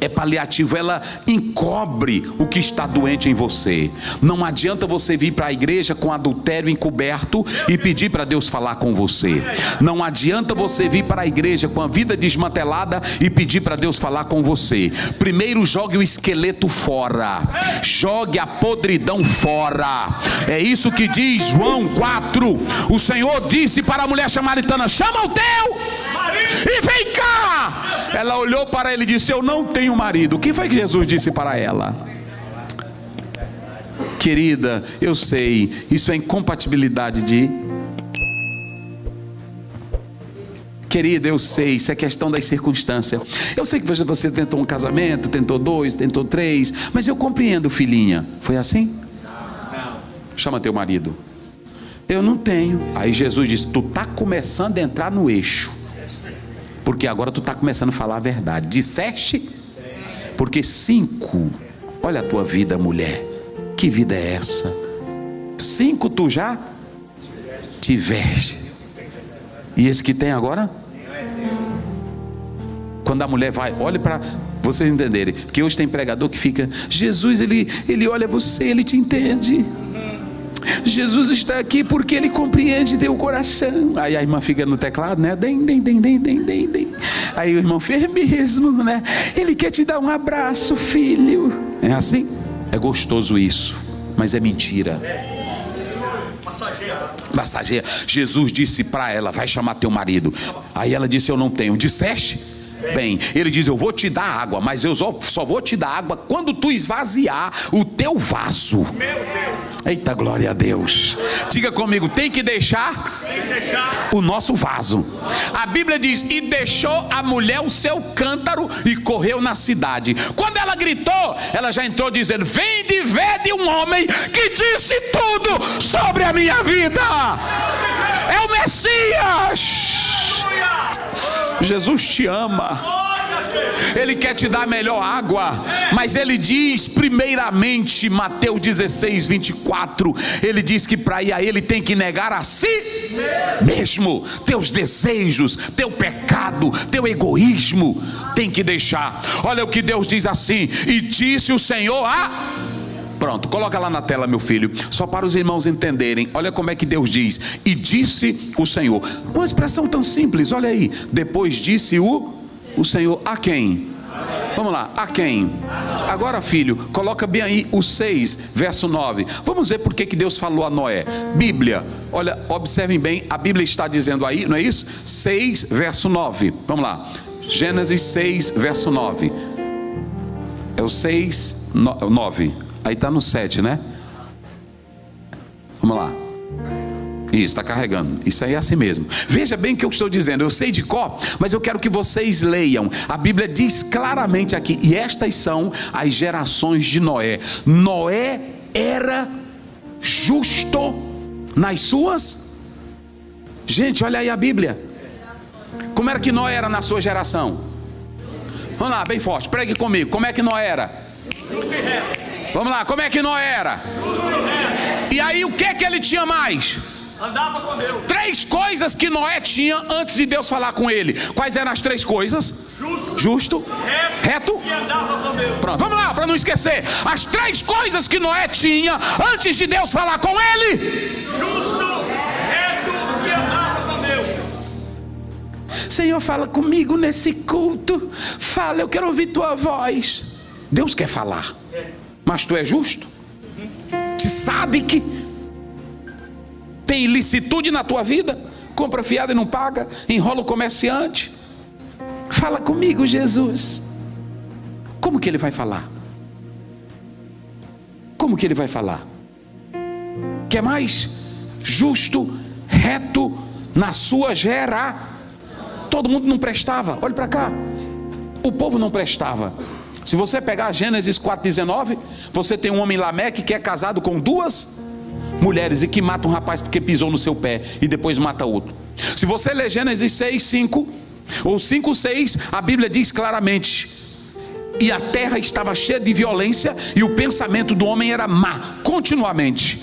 É paliativo, ela encobre o que está doente em você. Não adianta você vir para a igreja com adultério encoberto e pedir para Deus falar com você. Não adianta você vir para a igreja com a vida desmantelada e pedir para Deus falar com você. Primeiro jogue o esqueleto fora, jogue a podridão fora. É isso que diz João 4. O Senhor disse para a mulher samaritana: chama o teu e vem cá. Ela olhou para ele e disse: eu não tenho marido. O que foi que Jesus disse para ela? Querida, eu sei, isso é incompatibilidade de... Querida, eu sei, isso é questão das circunstâncias. Eu sei que você tentou um casamento, tentou 2, tentou 3, mas eu compreendo, filhinha. Foi assim? Não. Chama teu marido. Eu não tenho. Aí Jesus disse: tu está começando a entrar no eixo, porque agora tu está começando a falar a verdade. Disseste? Porque 5, olha a tua vida, mulher, que vida é essa? 5 tu já tiveste. E esse que tem agora? Quando a mulher vai, olhe para vocês entenderem, porque hoje tem pregador que fica: Jesus, ele olha você, ele te entende. Jesus está aqui porque ele compreende teu coração. Aí a irmã fica no teclado, né? Dem. Aí o irmão firmismo, né? Ele quer te dar um abraço, filho. É assim? É gostoso isso, mas é mentira. Massageia. Jesus disse para ela: vai chamar teu marido. Aí ela disse: eu não tenho. Disseste? Bem, ele diz: eu vou te dar água, mas eu só vou te dar água quando tu esvaziar o teu vaso. Meu Deus. Eita, glória a Deus. Diga comigo: tem que deixar o nosso vaso. A Bíblia diz: e deixou a mulher o seu cântaro e correu na cidade. Quando ela gritou, ela já entrou dizendo: vem de ver de um homem que disse tudo sobre a minha vida. É o Messias. Jesus te ama. Ele quer te dar a melhor água, mas ele diz primeiramente, Mateus 16, 24, ele diz que para ir a ele tem que negar a si mesmo. Teus desejos, teu pecado, teu egoísmo tem que deixar. Olha o que Deus diz assim: e disse o Senhor a... Pronto, coloca lá na tela, meu filho, só para os irmãos entenderem. Olha como é que Deus diz: e disse o Senhor. Uma expressão tão simples, olha aí. Depois disse o Senhor a quem? Vamos lá, a quem? Agora, filho, coloca bem aí o 6, verso 9. Vamos ver por que Deus falou a Noé. Bíblia, olha, observem bem, a Bíblia está dizendo aí, não é isso? 6, verso 9. Vamos lá, Gênesis 6, verso 9. É o 6, 9. Aí está no 7, né? Vamos lá. Isso, está carregando. Isso aí é assim mesmo. Veja bem o que eu estou dizendo. Eu sei de cor, mas eu quero que vocês leiam. A Bíblia diz claramente aqui: e estas são as gerações de Noé. Noé era justo nas suas... Gente, olha aí a Bíblia. Como era que Noé era na sua geração? Vamos lá, bem forte, pregue comigo. Como é que Noé era? Vamos lá, como é que Noé era? E aí o que é que ele tinha mais? andava com Deus. 3 coisas que Noé tinha antes de Deus falar com ele. Quais eram as 3 coisas? Justo, reto e andava com Deus. Pronto, vamos lá, para não esquecer. As 3 coisas que Noé tinha antes de Deus falar com ele. Justo, reto e andava com Deus. Senhor, fala comigo nesse culto. Fala, eu quero ouvir tua voz. Deus quer falar, mas tu é justo? Te sádique? Tem ilicitude na tua vida? Compra fiado e não paga? Enrola o comerciante? Fala comigo, Jesus. Como que ele vai falar? Como que ele vai falar? Quer mais? Justo, reto na sua geração. Todo mundo não prestava. Olhe para cá. O povo não prestava. Se você pegar Gênesis 4:19, você tem um homem Lameque que é casado com 2 mulheres e que mata um rapaz porque pisou no seu pé e depois mata outro. Se você ler Gênesis 6:5 ou 5:6, a Bíblia diz claramente: e a terra estava cheia de violência e o pensamento do homem era má, continuamente.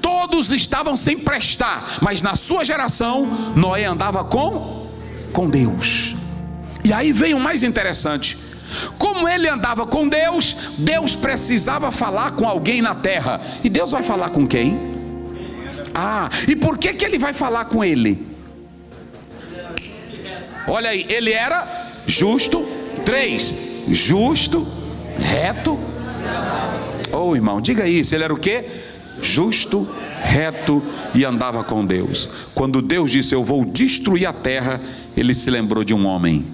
Todos estavam sem prestar, mas na sua geração Noé andava com Deus. E aí vem o mais interessante: como ele andava com Deus, Deus precisava falar com alguém na terra. E Deus vai falar com quem? E por que ele vai falar com ele? Olha aí, ele era justo. 3, justo, reto. Oh, irmão, diga isso. Ele era o quê? Justo, reto e andava com Deus. Quando Deus disse: eu vou destruir a terra, ele se lembrou de um homem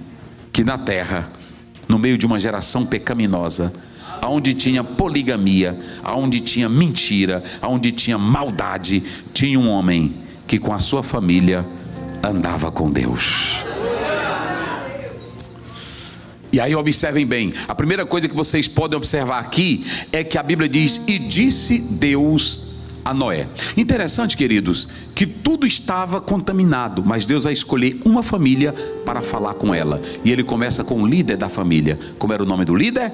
que na terra, no meio de uma geração pecaminosa, aonde tinha poligamia, aonde tinha mentira, aonde tinha maldade, tinha um homem que com a sua família andava com Deus. E aí observem bem, a primeira coisa que vocês podem observar aqui é que a Bíblia diz: e disse Deus a Noé. Interessante, queridos, que tudo estava contaminado, mas Deus vai escolher uma família para falar com ela. E ele começa com o líder da família. Como era o nome do líder?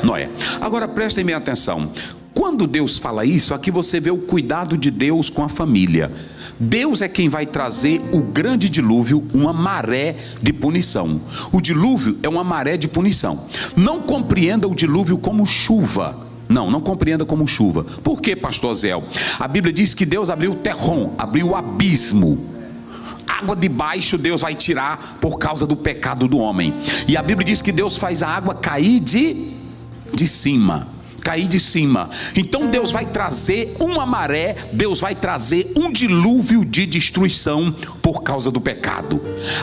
Noé. Agora prestem bem atenção. Quando Deus fala isso, aqui você vê o cuidado de Deus com a família. Deus é quem vai trazer o grande dilúvio, uma maré de punição. O dilúvio é uma maré de punição. Não compreenda o dilúvio como chuva. Não compreenda como chuva. Por que, pastor Zéu? A Bíblia diz que Deus abriu o terrom, abriu o abismo. Água de baixo Deus vai tirar por causa do pecado do homem. E a Bíblia diz que Deus faz a água cair de cima. Cair de cima. Então Deus vai trazer uma maré, Deus vai trazer um dilúvio de destruição por causa do pecado.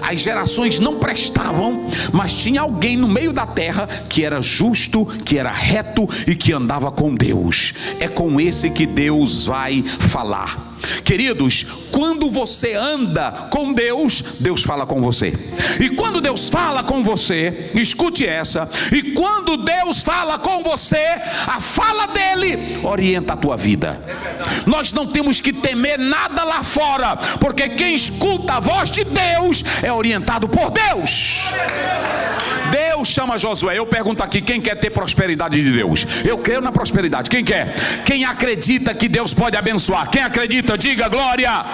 As gerações não prestavam, mas tinha alguém no meio da terra que era justo, que era reto e que andava com Deus. É com esse que Deus vai falar. Queridos, quando você anda com Deus, Deus fala com você. E quando Deus fala com você, escute essa, e quando Deus fala com você, a fala dele orienta a tua vida. Nós não temos que temer nada lá fora, porque quem escuta a voz de Deus é orientado por Deus. Deus chama Josué. Eu pergunto aqui: quem quer ter prosperidade de Deus? Eu creio na prosperidade. Quem quer? Quem acredita que Deus pode abençoar? Quem acredita, diga glória.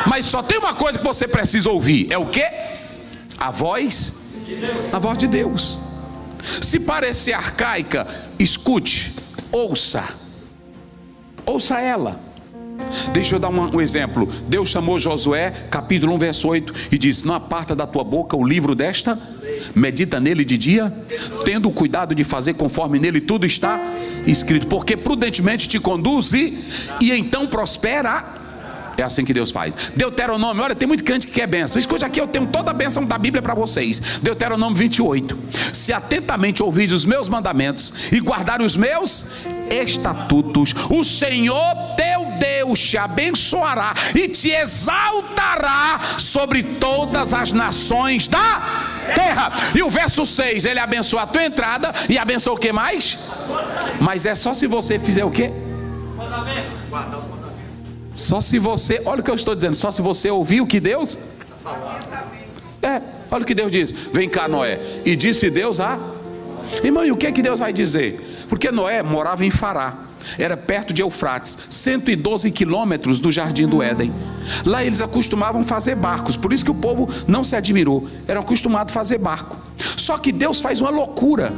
Mas só tem uma coisa que você precisa ouvir. É o quê? A voz de Deus. Se parecer arcaica, escute, ouça ela. Deixa eu dar um exemplo. Deus chamou Josué, capítulo 1, verso 8, e disse: não aparta da tua boca o livro desta, medita nele de dia, tendo cuidado de fazer conforme nele tudo está escrito, porque prudentemente te conduz e então prospera. É assim que Deus faz. Deuteronômio, olha, tem muito crente que quer bênção. Escute aqui, eu tenho toda a bênção da Bíblia para vocês. Deuteronômio 28. Se atentamente ouvirdes os meus mandamentos e guardar os meus estatutos, o Senhor teu Deus te abençoará e te exaltará sobre todas as nações da terra. E o verso 6, ele abençoa a tua entrada e abençoa o que mais? Mas é só se você fizer o quê? Só se você, olha o que eu estou dizendo, só se você ouvir o que Deus olha o que Deus diz. Vem cá, Noé. E disse Deus irmão, e o que é que Deus vai dizer? Porque Noé morava em Fará. era perto de Eufrates, 112 quilômetros do Jardim do Éden. Lá eles acostumavam fazer barcos, por isso que o povo não se admirou, eram acostumados a fazer barco. Só que Deus faz uma loucura.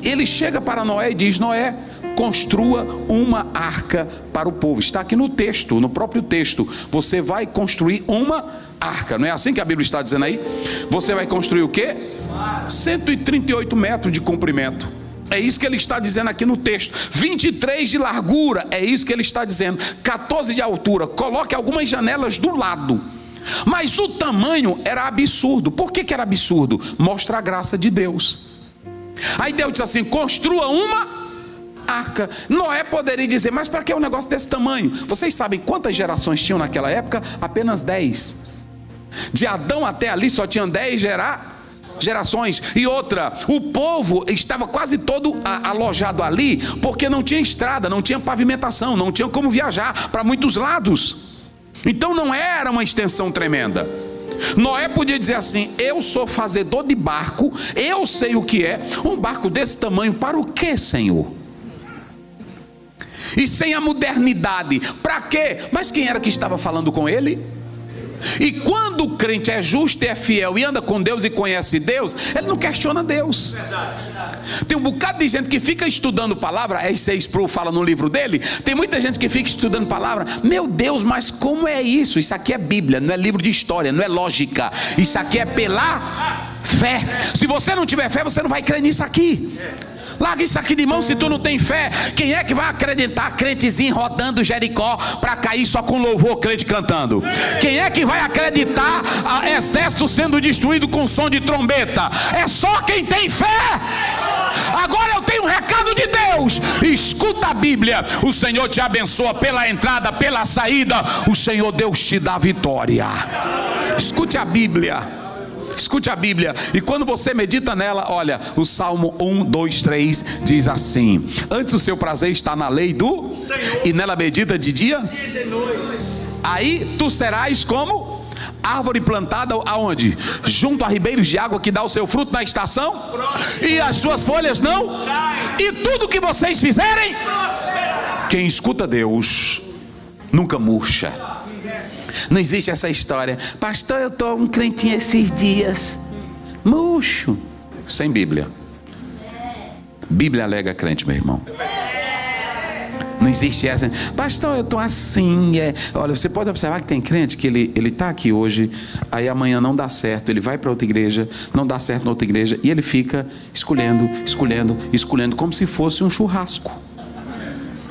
Ele chega para Noé e diz: Noé, construa uma arca para o povo. Está aqui no texto, no próprio texto. Você vai construir uma arca, não é assim que a Bíblia está dizendo aí? Você vai construir o quê? 138 metros de comprimento. É isso que ele está dizendo aqui no texto. 23 de largura, é isso que ele está dizendo. 14 de altura. Coloque algumas janelas do lado. Mas o tamanho era absurdo. Por que era absurdo? Mostra a graça de Deus. Aí Deus disse assim: construa uma arca. Noé poderia dizer: mas para que um negócio desse tamanho? Vocês sabem quantas gerações tinham naquela época? Apenas 10. De Adão até ali só tinham 10 gerações. E outra, o povo estava quase todo alojado ali, porque não tinha estrada, não tinha pavimentação, não tinha como viajar para muitos lados. Então não era uma extensão tremenda. Noé podia dizer assim: eu sou fazedor de barco, eu sei o que é um barco desse tamanho. Para o que, Senhor? E sem a modernidade, para quê? Mas quem era que estava falando com ele? E quando o crente é justo e é fiel e anda com Deus e conhece Deus, ele não questiona Deus. Tem um bocado de gente que fica estudando palavra. R.C. Sproul fala no livro dele. Tem muita gente que fica estudando palavra. Meu Deus, mas como é isso? Isso aqui é Bíblia, não é livro de história, não é lógica. Isso aqui é pela fé. Se você não tiver fé, você não vai crer nisso aqui. Larga isso aqui de mão se tu não tem fé. Quem é que vai acreditar crentezinho rodando Jericó para cair só com louvor, crente cantando? Quem é que vai acreditar exército sendo destruído com som de trombeta? É só quem tem fé. Agora eu tenho um recado de Deus. Escuta a Bíblia. O Senhor te abençoa pela entrada, pela saída. O Senhor Deus te dá vitória. Escute a Bíblia. Escute a Bíblia, e quando você medita nela, olha, o Salmo 1, 2, 3 diz assim: antes o seu prazer está na lei do Senhor, e nela medita de dia e de noite. Aí tu serás como árvore plantada aonde? Junto a ribeiros de água, que dá o seu fruto na estação, e as suas folhas não, e tudo que vocês fizerem, quem escuta Deus nunca murcha. Não existe essa história: pastor, eu estou um crentinho esses dias, murcho. Sem Bíblia. Bíblia alega crente, meu irmão. Não existe essa: pastor, eu estou assim. Olha, você pode observar que tem crente que ele está aqui hoje, aí amanhã não dá certo, ele vai para outra igreja, não dá certo na outra igreja, e ele fica escolhendo, como se fosse um churrasco.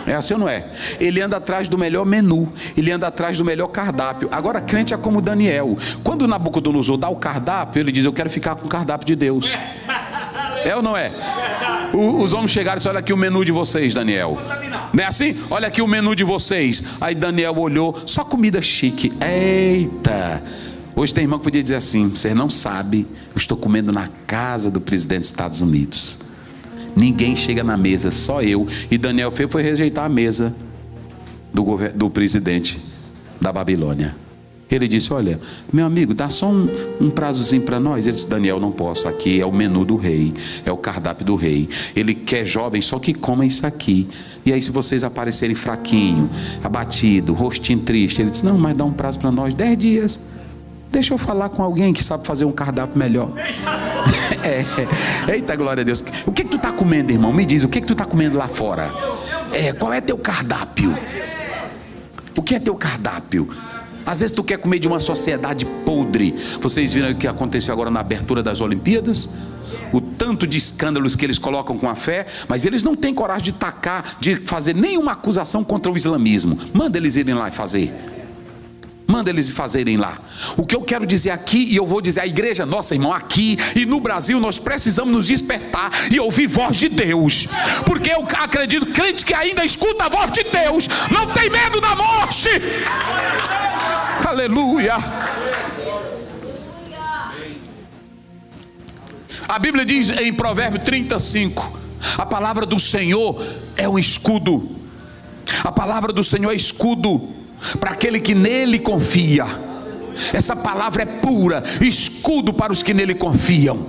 É assim ou não é? Ele anda atrás do melhor menu, ele anda atrás do melhor cardápio. Agora, crente é como Daniel. Quando Nabucodonosor dá o cardápio, ele diz: eu quero ficar com o cardápio de Deus. É ou não é? Os homens chegaram e disseram: olha aqui o menu de vocês, Daniel. Não é assim? Olha aqui o menu de vocês. Aí Daniel olhou: só comida chique. Eita! Hoje tem irmão que podia dizer assim: vocês não sabem, eu estou comendo na casa do presidente dos Estados Unidos. Ninguém chega na mesa, só eu. E Daniel foi rejeitar a mesa do presidente da Babilônia. Ele disse: olha, meu amigo, dá só um prazozinho para nós. Ele disse: Daniel, não posso, aqui é o menu do rei, é o cardápio do rei. Ele quer jovens só que comam isso aqui. E aí, se vocês aparecerem fraquinho, abatido, rostinho triste, ele disse: não, mas dá um prazo para nós, 10 dias. Deixa eu falar com alguém que sabe fazer um cardápio melhor. Eita, glória a Deus. O que tu está comendo, irmão? Me diz, o que tu está comendo lá fora? Qual é teu cardápio? O que é teu cardápio? Às vezes tu quer comer de uma sociedade podre. Vocês viram o que aconteceu agora na abertura das Olimpíadas? O tanto de escândalos que eles colocam com a fé, mas eles não têm coragem de fazer nenhuma acusação contra o islamismo. Manda eles irem lá e fazer. Manda eles fazerem lá. O que eu quero dizer aqui, e eu vou dizer à igreja nossa, irmão, aqui e no Brasil, nós precisamos nos despertar e ouvir voz de Deus. Porque eu acredito, crente que ainda escuta a voz de Deus não tem medo da morte. Aleluia. A Bíblia diz em Provérbio 35: a palavra do Senhor é um escudo. A palavra do Senhor é escudo para aquele que nele confia. Essa palavra é pura, escudo para os que nele confiam.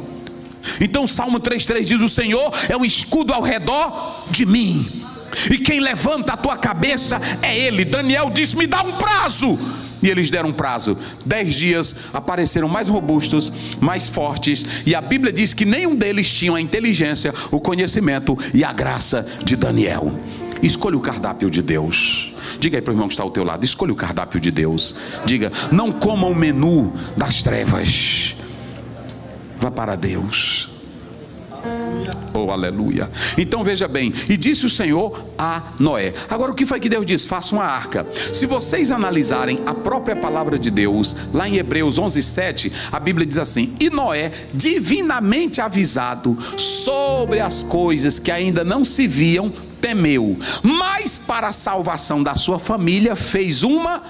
Então Salmo 3,3 diz: o Senhor é um escudo ao redor de mim. e quem levanta a tua cabeça é Ele. Daniel disse: me dá um prazo. E eles deram um prazo. 10 dias apareceram mais robustos, mais fortes, e a Bíblia diz que nenhum deles tinha a inteligência, o conhecimento e a graça de Daniel. Escolha o cardápio de Deus. Diga aí para o irmão que está ao teu lado: escolha o cardápio de Deus. Diga: não coma o menu das trevas, vá para Deus. Oh, aleluia. Então veja bem, e disse o Senhor a Noé. Agora, o que foi que Deus disse? Faça uma arca. Se vocês analisarem a própria palavra de Deus, lá em Hebreus 11:7, a Bíblia diz assim: e Noé, divinamente avisado sobre as coisas que ainda não se viam, temeu, mas para a salvação da sua família fez uma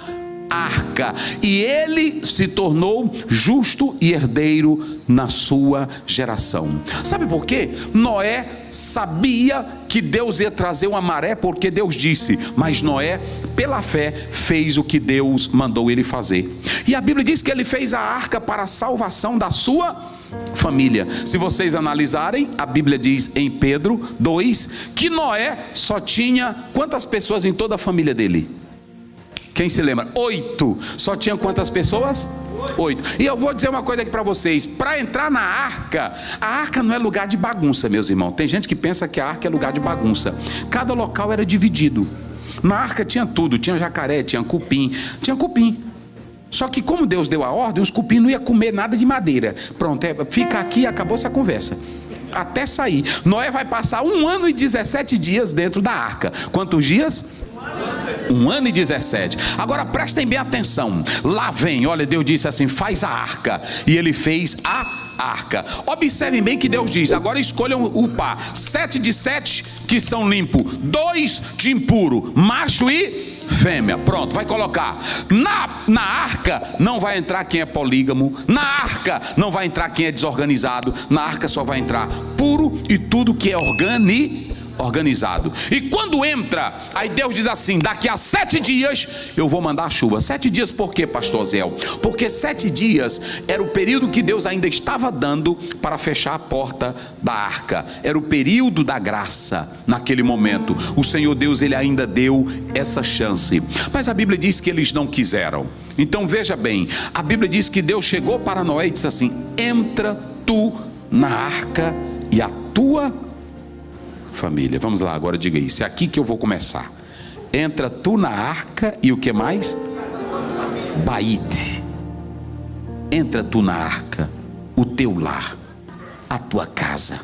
arca, e ele se tornou justo e herdeiro na sua geração. Sabe por quê? Noé sabia que Deus ia trazer uma maré, porque Deus disse, mas Noé, pela fé, fez o que Deus mandou ele fazer. E a Bíblia diz que ele fez a arca para a salvação da sua família. Se vocês analisarem, a Bíblia diz em Pedro 2 que Noé só tinha quantas pessoas em toda a família dele? Quem se lembra? 8. Só tinha quantas pessoas? 8. E eu vou dizer uma coisa aqui para vocês: para entrar na arca, a arca não é lugar de bagunça, meus irmãos. Tem gente que pensa que a arca é lugar de bagunça. Cada local era dividido. Na arca tinha tudo: tinha jacaré, tinha cupim. Só que como Deus deu a ordem, os cupim não iam comer nada de madeira. Pronto, fica aqui e acabou essa conversa. Até sair. Noé vai passar 1 ano e 17 dias dentro da arca. Quantos dias? 1 ano e 17. Agora prestem bem atenção. Lá vem, olha, Deus disse assim: faz a arca. E ele fez a arca. Observem bem que Deus diz: agora escolham o par. 7 de 7 que são limpos, 2 de impuro, macho e fêmea. Pronto, vai colocar. Na arca não vai entrar quem é polígamo. Na arca não vai entrar quem é desorganizado. Na arca só vai entrar puro e tudo que é organizado. E quando entra, aí Deus diz assim: daqui a 7 dias eu vou mandar a chuva. 7 dias por quê, pastor Zéu? Porque 7 dias era o período que Deus ainda estava dando para fechar a porta da arca. Era o período da graça. Naquele momento o Senhor Deus, ele ainda deu essa chance, mas a Bíblia diz que eles não quiseram. Então veja bem, a Bíblia diz que Deus chegou para Noé e disse assim: entra tu na arca e a tua família. Vamos lá, agora diga isso. É aqui que eu vou começar. Entra tu na arca e o que mais? Baite. Entra tu na arca, o teu lar, a tua casa.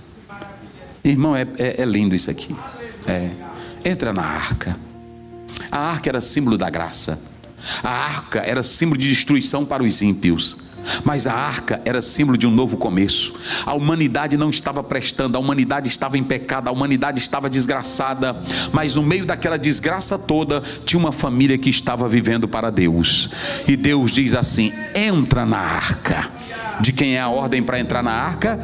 Irmão, é lindo isso aqui. Entra na arca. A arca era símbolo da graça. A arca era símbolo de destruição para os ímpios. Mas a arca era símbolo de um novo começo. A humanidade não estava prestando, a humanidade estava em pecado, a humanidade estava desgraçada. Mas no meio daquela desgraça toda, tinha uma família que estava vivendo para Deus. E Deus diz assim: entra na arca. De quem é a ordem para entrar na arca?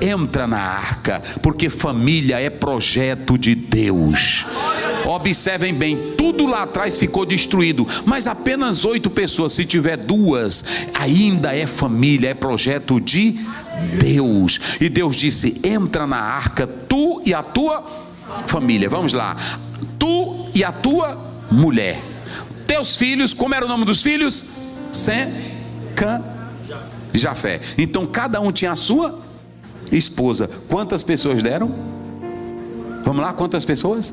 Entra na arca, porque família é projeto de Deus. Observem bem, tudo lá atrás ficou destruído, mas apenas 8 pessoas. Se tiver 2, ainda é família, é projeto de Deus. E Deus disse: entra na arca, tu e a tua família. Vamos lá. Tu e a tua mulher, teus filhos. Como era o nome dos filhos? Sem, Cã, Jafé. Então cada um tinha a sua esposa. Quantas pessoas deram? Vamos lá, quantas pessoas?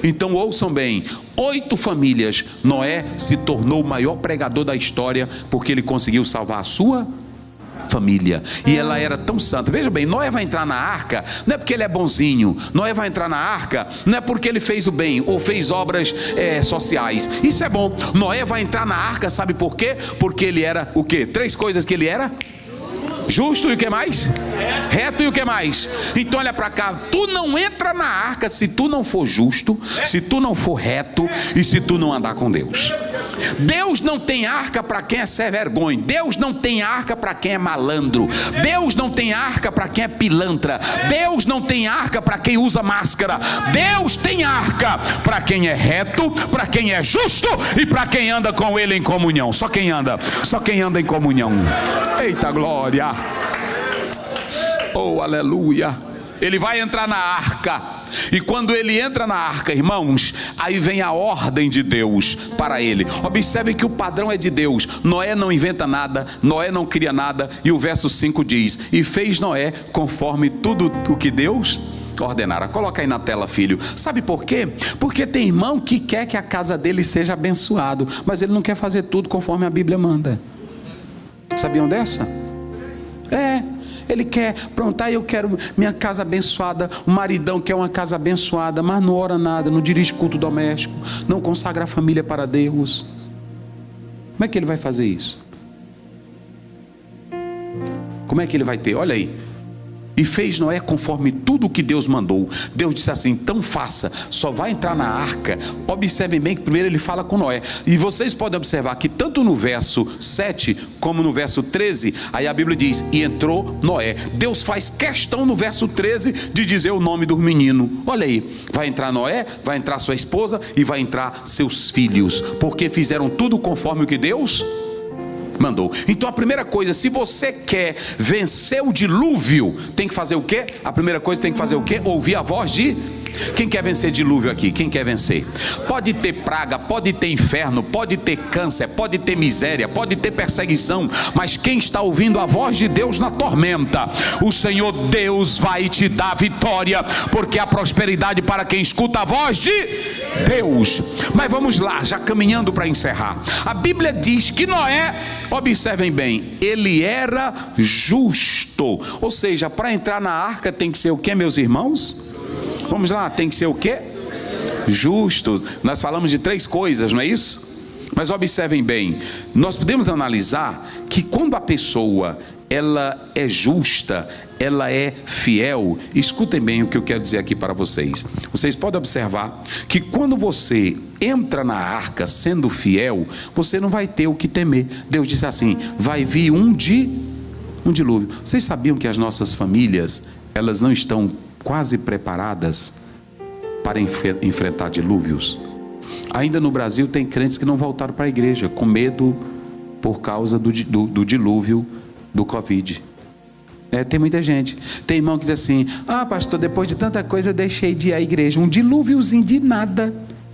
Então ouçam bem, 8 famílias. Noé se tornou o maior pregador da história, porque ele conseguiu salvar a sua família. E ela era tão santa. Veja bem, Noé vai entrar na arca não é porque ele é bonzinho. Noé vai entrar na arca não é porque ele fez o bem ou fez obras sociais. Isso é bom. Noé vai entrar na arca, sabe por quê? Porque ele era o quê? 3 coisas que ele era: justo, e o que mais? Reto, e o que mais? Então olha para cá, tu não entra na arca se tu não for justo, se tu não for reto e se tu não andar com Deus. Deus não tem arca para quem é sem vergonha. Deus não tem arca para quem é malandro. Deus não tem arca para quem é pilantra. Deus não tem arca para quem usa máscara. Deus tem arca para quem é reto, para quem é justo e para quem anda com ele em comunhão. Só quem anda em comunhão. Eita glória! Oh, aleluia! Ele vai entrar na arca. E quando ele entra na arca, irmãos, aí vem a ordem de Deus para ele. Observe que o padrão é de Deus. Noé não inventa nada, Noé não cria nada. E o verso 5 diz: e fez Noé conforme tudo o que Deus ordenara. Coloca aí na tela, filho. Sabe por quê? Porque tem irmão que quer que a casa dele seja abençoado, mas ele não quer fazer tudo conforme a Bíblia manda. Sabiam dessa? Ele quer, pronto, aí eu quero minha casa abençoada. O maridão quer uma casa abençoada, mas não ora nada, não dirige culto doméstico, não consagra a família para Deus. Como é que ele vai fazer isso? Como é que ele vai ter? Olha aí. E fez Noé conforme tudo o que Deus mandou. Deus disse assim: então faça, só vai entrar na arca. Observem bem que primeiro ele fala com Noé. E vocês podem observar que tanto no verso 7 como no verso 13, aí a Bíblia diz: e entrou Noé. Deus faz questão no verso 13 de dizer o nome do menino. Olha aí, vai entrar Noé, vai entrar sua esposa e vai entrar seus filhos, porque fizeram tudo conforme o que Deus mandou. Então a primeira coisa, se você quer vencer o dilúvio, tem que fazer o quê? A primeira coisa tem que fazer o quê? Ouvir a voz de... Quem quer vencer dilúvio aqui? Quem quer vencer? Pode ter praga, pode ter inferno, pode ter câncer, pode ter miséria, pode ter perseguição, mas quem está ouvindo a voz de Deus na tormenta, o Senhor Deus vai te dar vitória, porque há prosperidade para quem escuta a voz de Deus. Mas vamos lá, já caminhando para encerrar. A Bíblia diz que Noé, observem bem, ele era justo. Ou seja, para entrar na arca tem que ser o que, meus irmãos? Vamos lá, tem que ser o quê? Justo. Nós falamos de 3 coisas, não é isso? Mas observem bem, nós podemos analisar que quando a pessoa ela é justa, ela é fiel. Escutem bem o que eu quero dizer aqui para vocês. Vocês podem observar que quando você entra na arca sendo fiel, você não vai ter o que temer. Deus disse assim: vai vir um dilúvio. Vocês sabiam que as nossas famílias, elas não estão quase preparadas para enfrentar dilúvios? Ainda no Brasil tem crentes que não voltaram para a igreja com medo por causa do dilúvio do Covid. Tem muita gente. Tem irmão que diz assim: ah, pastor, depois de tanta coisa eu deixei de ir à igreja. Um dilúviozinho de nada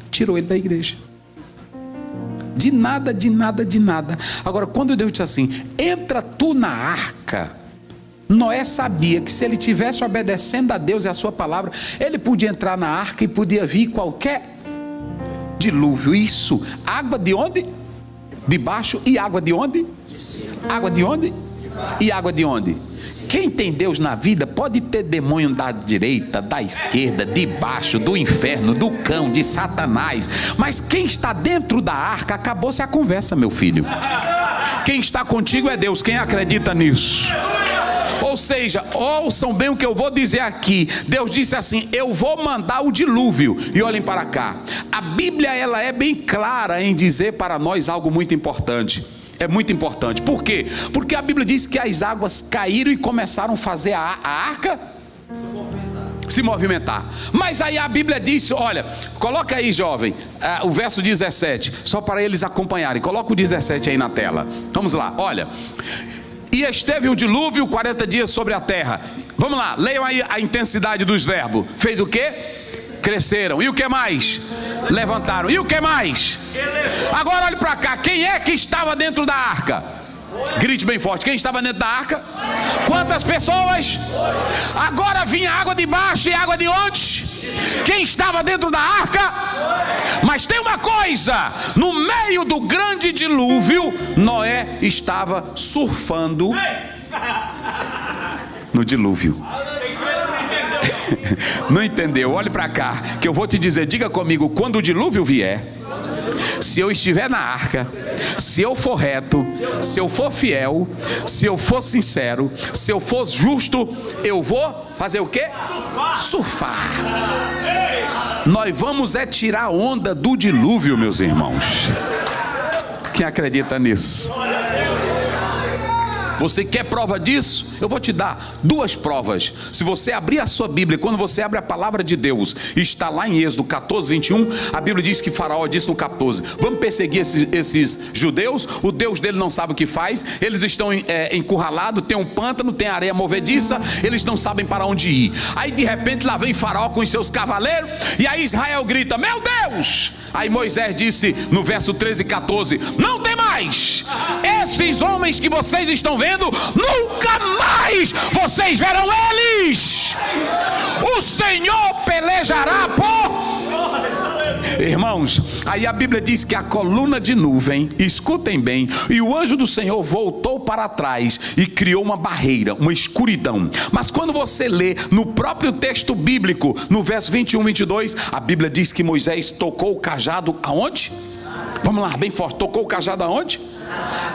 tirou ele da igreja. De nada, de nada, de nada. Agora, quando Deus disse assim: entra tu na arca, Noé sabia que se ele estivesse obedecendo a Deus e a sua palavra, ele podia entrar na arca e podia vir qualquer dilúvio. Isso, água de onde? De baixo. E água de onde? Água de onde? E água de onde? Quem tem Deus na vida pode ter demônio da direita, da esquerda, de baixo, do inferno, do cão, de Satanás, mas quem está dentro da arca, acabou-se a conversa, meu filho. Quem está contigo é Deus. Quem acredita nisso? Ou seja, ouçam bem o que eu vou dizer aqui. Deus disse assim: eu vou mandar o dilúvio. E olhem para cá, a Bíblia ela é bem clara em dizer para nós algo muito importante. É muito importante. Por quê? Porque a Bíblia diz que as águas caíram e começaram a fazer a arca se movimentar. Mas aí a Bíblia diz, olha, coloca aí, jovem, o verso 17, só para eles acompanharem. Coloca o 17 aí na tela. Vamos lá, olha. E esteve o dilúvio 40 dias sobre a terra. Vamos lá, leiam aí a intensidade dos verbos. Fez o quê? Cresceram. E o que mais? Levantaram. E o que mais? Agora olhe para cá. Quem é que estava dentro da arca? Grite bem forte. Quem estava dentro da arca? Quantas pessoas? Agora vinha água de baixo e água de onde? Quem estava dentro da arca? Mas tem uma coisa: no meio do grande dilúvio, Noé estava surfando no dilúvio. Não entendeu? Olhe para cá, que eu vou te dizer. Diga comigo: quando o dilúvio vier, se eu estiver na arca, se eu for reto, se eu for fiel, se eu for sincero, se eu for justo, eu vou fazer o quê? Surfar. Nós vamos tirar a onda do dilúvio, meus irmãos. Quem acredita nisso? Você quer prova disso? Eu vou te dar 2 provas. Se você abrir a sua Bíblia, quando você abre a palavra de Deus, está lá em Êxodo 14, 21, a Bíblia diz que Faraó disse no 14: vamos perseguir esses judeus, o Deus dele não sabe o que faz, eles estão encurralados, tem um pântano, tem areia movediça, eles não sabem para onde ir. Aí de repente lá vem Faraó com os seus cavaleiros, e aí Israel grita: meu Deus! Aí Moisés disse no verso 13 e 14: não tem mais, esses homens que vocês estão vendo, nunca mais vocês verão eles. O Senhor pelejará por... Irmãos, aí a Bíblia diz que a coluna de nuvem, escutem bem, e o anjo do Senhor voltou para trás e criou uma barreira, uma escuridão. Mas quando você lê no próprio texto bíblico, no verso 21, 22, a Bíblia diz que Moisés tocou o cajado aonde? Vamos lá, bem forte, tocou o cajado aonde?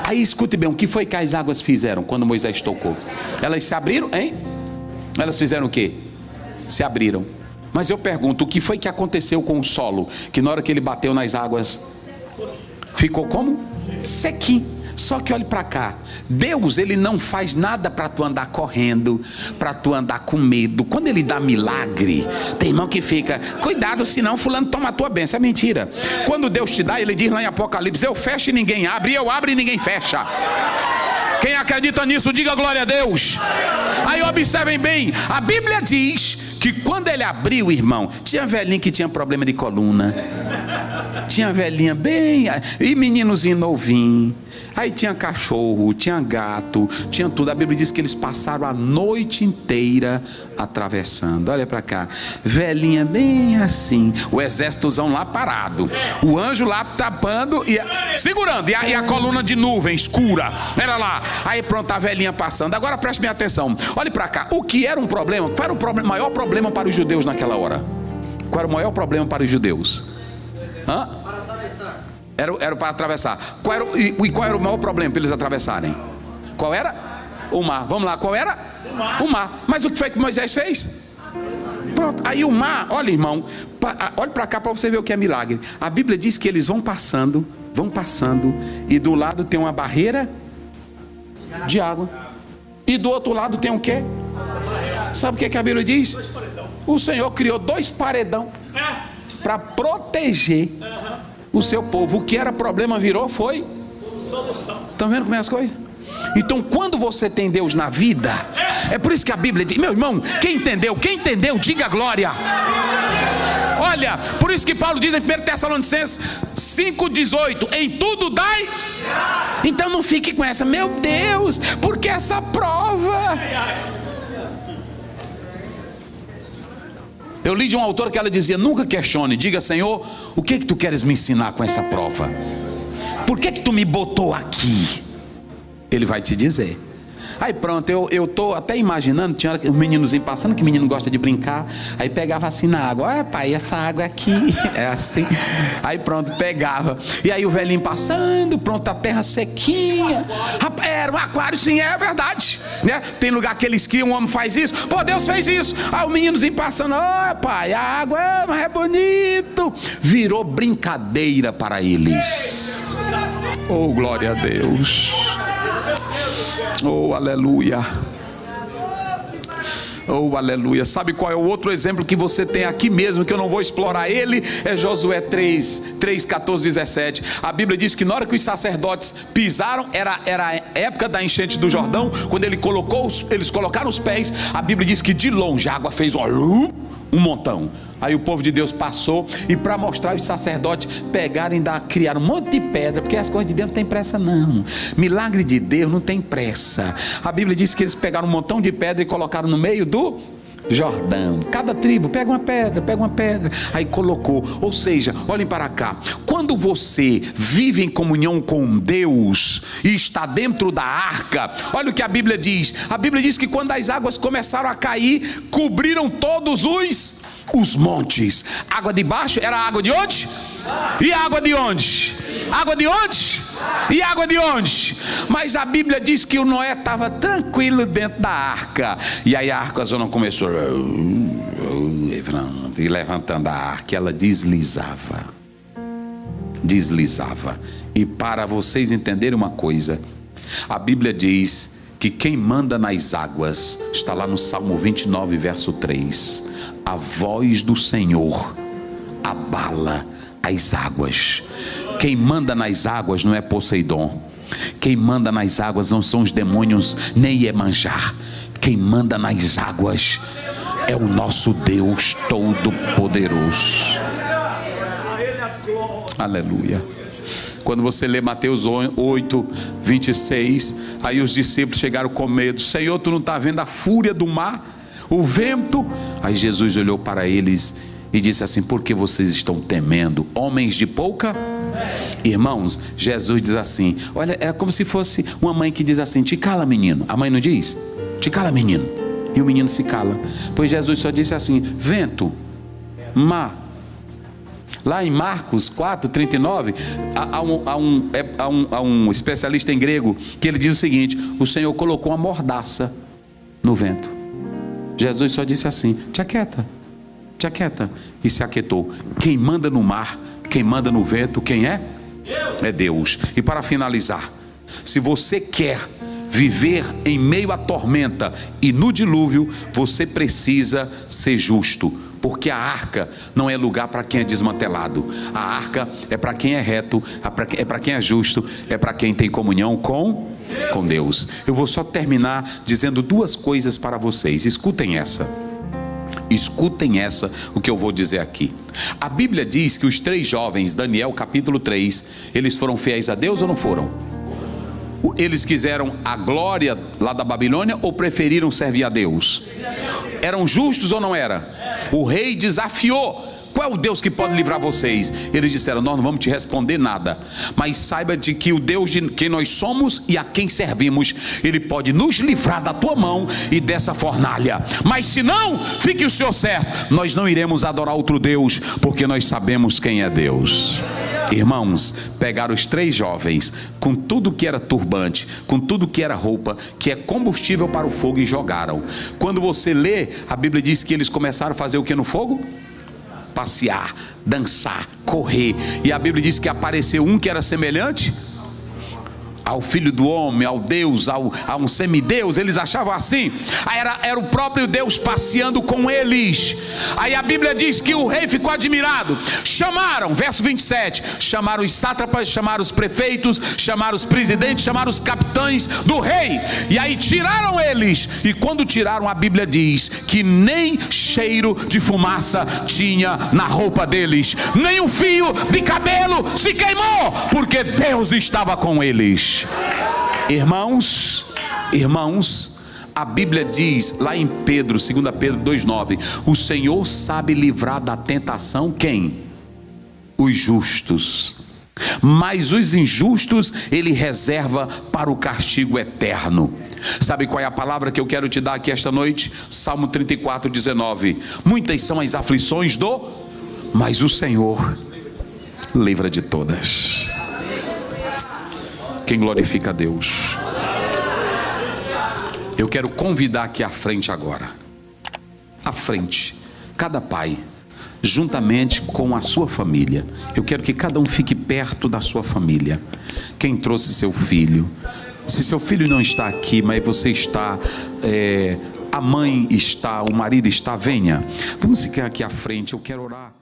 Aí escute bem, o que foi que as águas fizeram quando Moisés tocou? Elas se abriram, hein? Elas fizeram o quê? Se abriram. Mas eu pergunto, o que foi que aconteceu com o solo? Que na hora que ele bateu nas águas, ficou como? Sequinho. Só que olhe para cá, Deus, ele não faz nada para tu andar correndo, para tu andar com medo. Quando ele dá milagre, tem irmão que fica: cuidado, senão fulano toma a tua bênção. É mentira. Quando Deus te dá, ele diz lá em Apocalipse: eu fecho e ninguém abre, e eu abro e ninguém fecha. Quem acredita nisso, diga glória a Deus. Aí observem bem, a Bíblia diz que quando ele abriu, irmão, tinha velhinho que tinha problema de coluna, tinha velhinha bem, e meninozinho novinho, aí tinha cachorro, tinha gato, tinha tudo. A Bíblia diz que eles passaram a noite inteira atravessando. Olha para cá, velhinha bem assim, o exércitozão lá parado, o anjo lá tapando e segurando, e a coluna de nuvem escura era lá. Aí pronto, a velhinha passando. Agora preste bem atenção, olhe para cá. O que era um problema? Qual era o maior problema para os judeus naquela hora? Qual era o maior problema para os judeus? Hã? Era para atravessar. Qual era o maior problema para eles atravessarem? Qual era? O mar. Vamos lá, qual era? O mar. Mas o que foi que Moisés fez? Pronto, aí o mar, olha irmão, olha para cá para você ver o que é milagre. A Bíblia diz que eles vão passando, e do lado tem uma barreira de água, e do outro lado tem o quê? Sabe o que a Bíblia diz? O Senhor criou 2 paredão para proteger o seu povo. O que era problema virou foi solução. Estão vendo como é as coisas? Então quando você tem Deus na vida, é por isso que a Bíblia diz, meu irmão, quem entendeu, diga glória. Olha, por isso que Paulo diz em 1 Tessalonicenses 5,18: em tudo dai. Então não fique com essa: meu Deus, porque essa prova. Eu li de uma autora que ela dizia: nunca questione, diga: Senhor, o que tu queres me ensinar com essa prova? Por que tu me botou aqui? Ele vai te dizer. Aí pronto, eu estou até imaginando, tinha um meninozinho passando, que menino gosta de brincar, aí pegava assim na água: olha pai, essa água aqui é assim. Aí pronto, pegava, e aí o velhinho passando, pronto, a terra sequinha. Rapaz, era um aquário, sim, é verdade, né? Tem lugar que eles criam, um homem faz isso, pô, Deus fez isso. Aí o meninozinho passando: olha pai, a água mas é bonito. Virou brincadeira para eles. Oh, glória a Deus. Oh, aleluia. Oh, aleluia. Sabe qual é o outro exemplo que você tem aqui mesmo, que eu não vou explorar ele? É Josué 3, 14, 17. A Bíblia diz que na hora que os sacerdotes pisaram, era a época da enchente do Jordão, quando eles colocaram os pés, a Bíblia diz que de longe a água fez um montão. Aí o povo de Deus passou, e para mostrar, os sacerdotes pegaram e criaram um monte de pedra, porque as coisas de Deus não tem pressa não. Milagre de Deus não tem pressa. A Bíblia diz que eles pegaram um montão de pedra e colocaram no meio do Jordão. Cada tribo pega uma pedra, aí colocou. Ou seja, olhem para cá, quando você vive em comunhão com Deus e está dentro da arca, olha o que a Bíblia diz. A Bíblia diz que quando as águas começaram a cair, cobriram todos os montes. Água de baixo era água de onde? E água de onde? Água de onde? E água de onde? Mas a Bíblia diz que o Noé estava tranquilo dentro da arca, e aí a arca zona começou e levantando a arca, ela deslizava. E para vocês entenderem uma coisa, a Bíblia diz que quem manda nas águas, está lá no Salmo 29, verso 3, a voz do Senhor abala as águas. Quem manda nas águas não é Poseidon, quem manda nas águas não são os demônios, nem Iemanjá. Quem manda nas águas é o nosso Deus Todo-Poderoso. Aleluia. Quando você lê Mateus 8, 26, aí os discípulos chegaram com medo: Senhor, tu não está vendo a fúria do mar, o vento? Aí Jesus olhou para eles e disse assim: por que vocês estão temendo, homens de pouca? Irmãos, Jesus diz assim, olha, é como se fosse uma mãe que diz assim: te cala, menino. A mãe não diz? Te cala, menino. E o menino se cala. Pois Jesus só disse assim: vento, mar. Lá em Marcos 4, 39, há um especialista em grego que ele diz o seguinte: o Senhor colocou uma mordaça no vento. Jesus só disse assim: te aquieta, e se aquietou. Quem manda no mar, quem manda no vento, quem é? É Deus. E para finalizar, se você quer viver em meio à tormenta e no dilúvio, você precisa ser justo, porque a arca não é lugar para quem é desmantelado. A arca é para quem é reto, é para quem é justo, é para quem tem comunhão com Deus. Eu vou só terminar dizendo duas coisas para vocês. Escutem essa, o que eu vou dizer aqui. A Bíblia diz que os 3 jovens, Daniel capítulo 3, eles foram fiéis a Deus ou não foram? Eles quiseram a glória lá da Babilônia ou preferiram servir a Deus? Eram justos ou não era? O rei desafiou: qual é o Deus que pode livrar vocês? Eles disseram: nós não vamos te responder nada, mas saiba de que o Deus de quem nós somos e a quem servimos, Ele pode nos livrar da tua mão e dessa fornalha. Mas se não, fique o Senhor certo, nós não iremos adorar outro Deus, porque nós sabemos quem é Deus. Irmãos, pegaram os 3 jovens com tudo que era turbante, com tudo que era roupa, que é combustível para o fogo, e jogaram. Quando você lê, a Bíblia diz que eles começaram a fazer o que no fogo? Passear, dançar, correr. E a Bíblia diz que apareceu um que era semelhante ao filho do homem, ao Deus, a um semideus. Eles achavam assim. Aí era o próprio Deus passeando com eles. Aí a Bíblia diz que o rei ficou admirado. Chamaram, verso 27, chamaram os sátrapas, chamaram os prefeitos, chamaram os presidentes, chamaram os capitães do rei. E aí tiraram eles. E quando tiraram, a Bíblia diz que nem cheiro de fumaça tinha na roupa deles, nem um fio de cabelo se queimou, porque Deus estava com eles. Irmãos, a Bíblia diz lá em Pedro, 2 Pedro 2,9, o Senhor sabe livrar da tentação quem? Os justos, mas os injustos Ele reserva para o castigo eterno. Sabe qual é a palavra que eu quero te dar aqui esta noite? Salmo 34, 19. Muitas são as aflições mas o Senhor livra de todas. Quem glorifica a Deus? Eu quero convidar aqui à frente agora, à frente, cada pai, juntamente com a sua família. Eu quero que cada um fique perto da sua família. Quem trouxe seu filho, se seu filho não está aqui, mas você está, a mãe está, o marido está, venha. Vamos ficar aqui à frente, eu quero orar.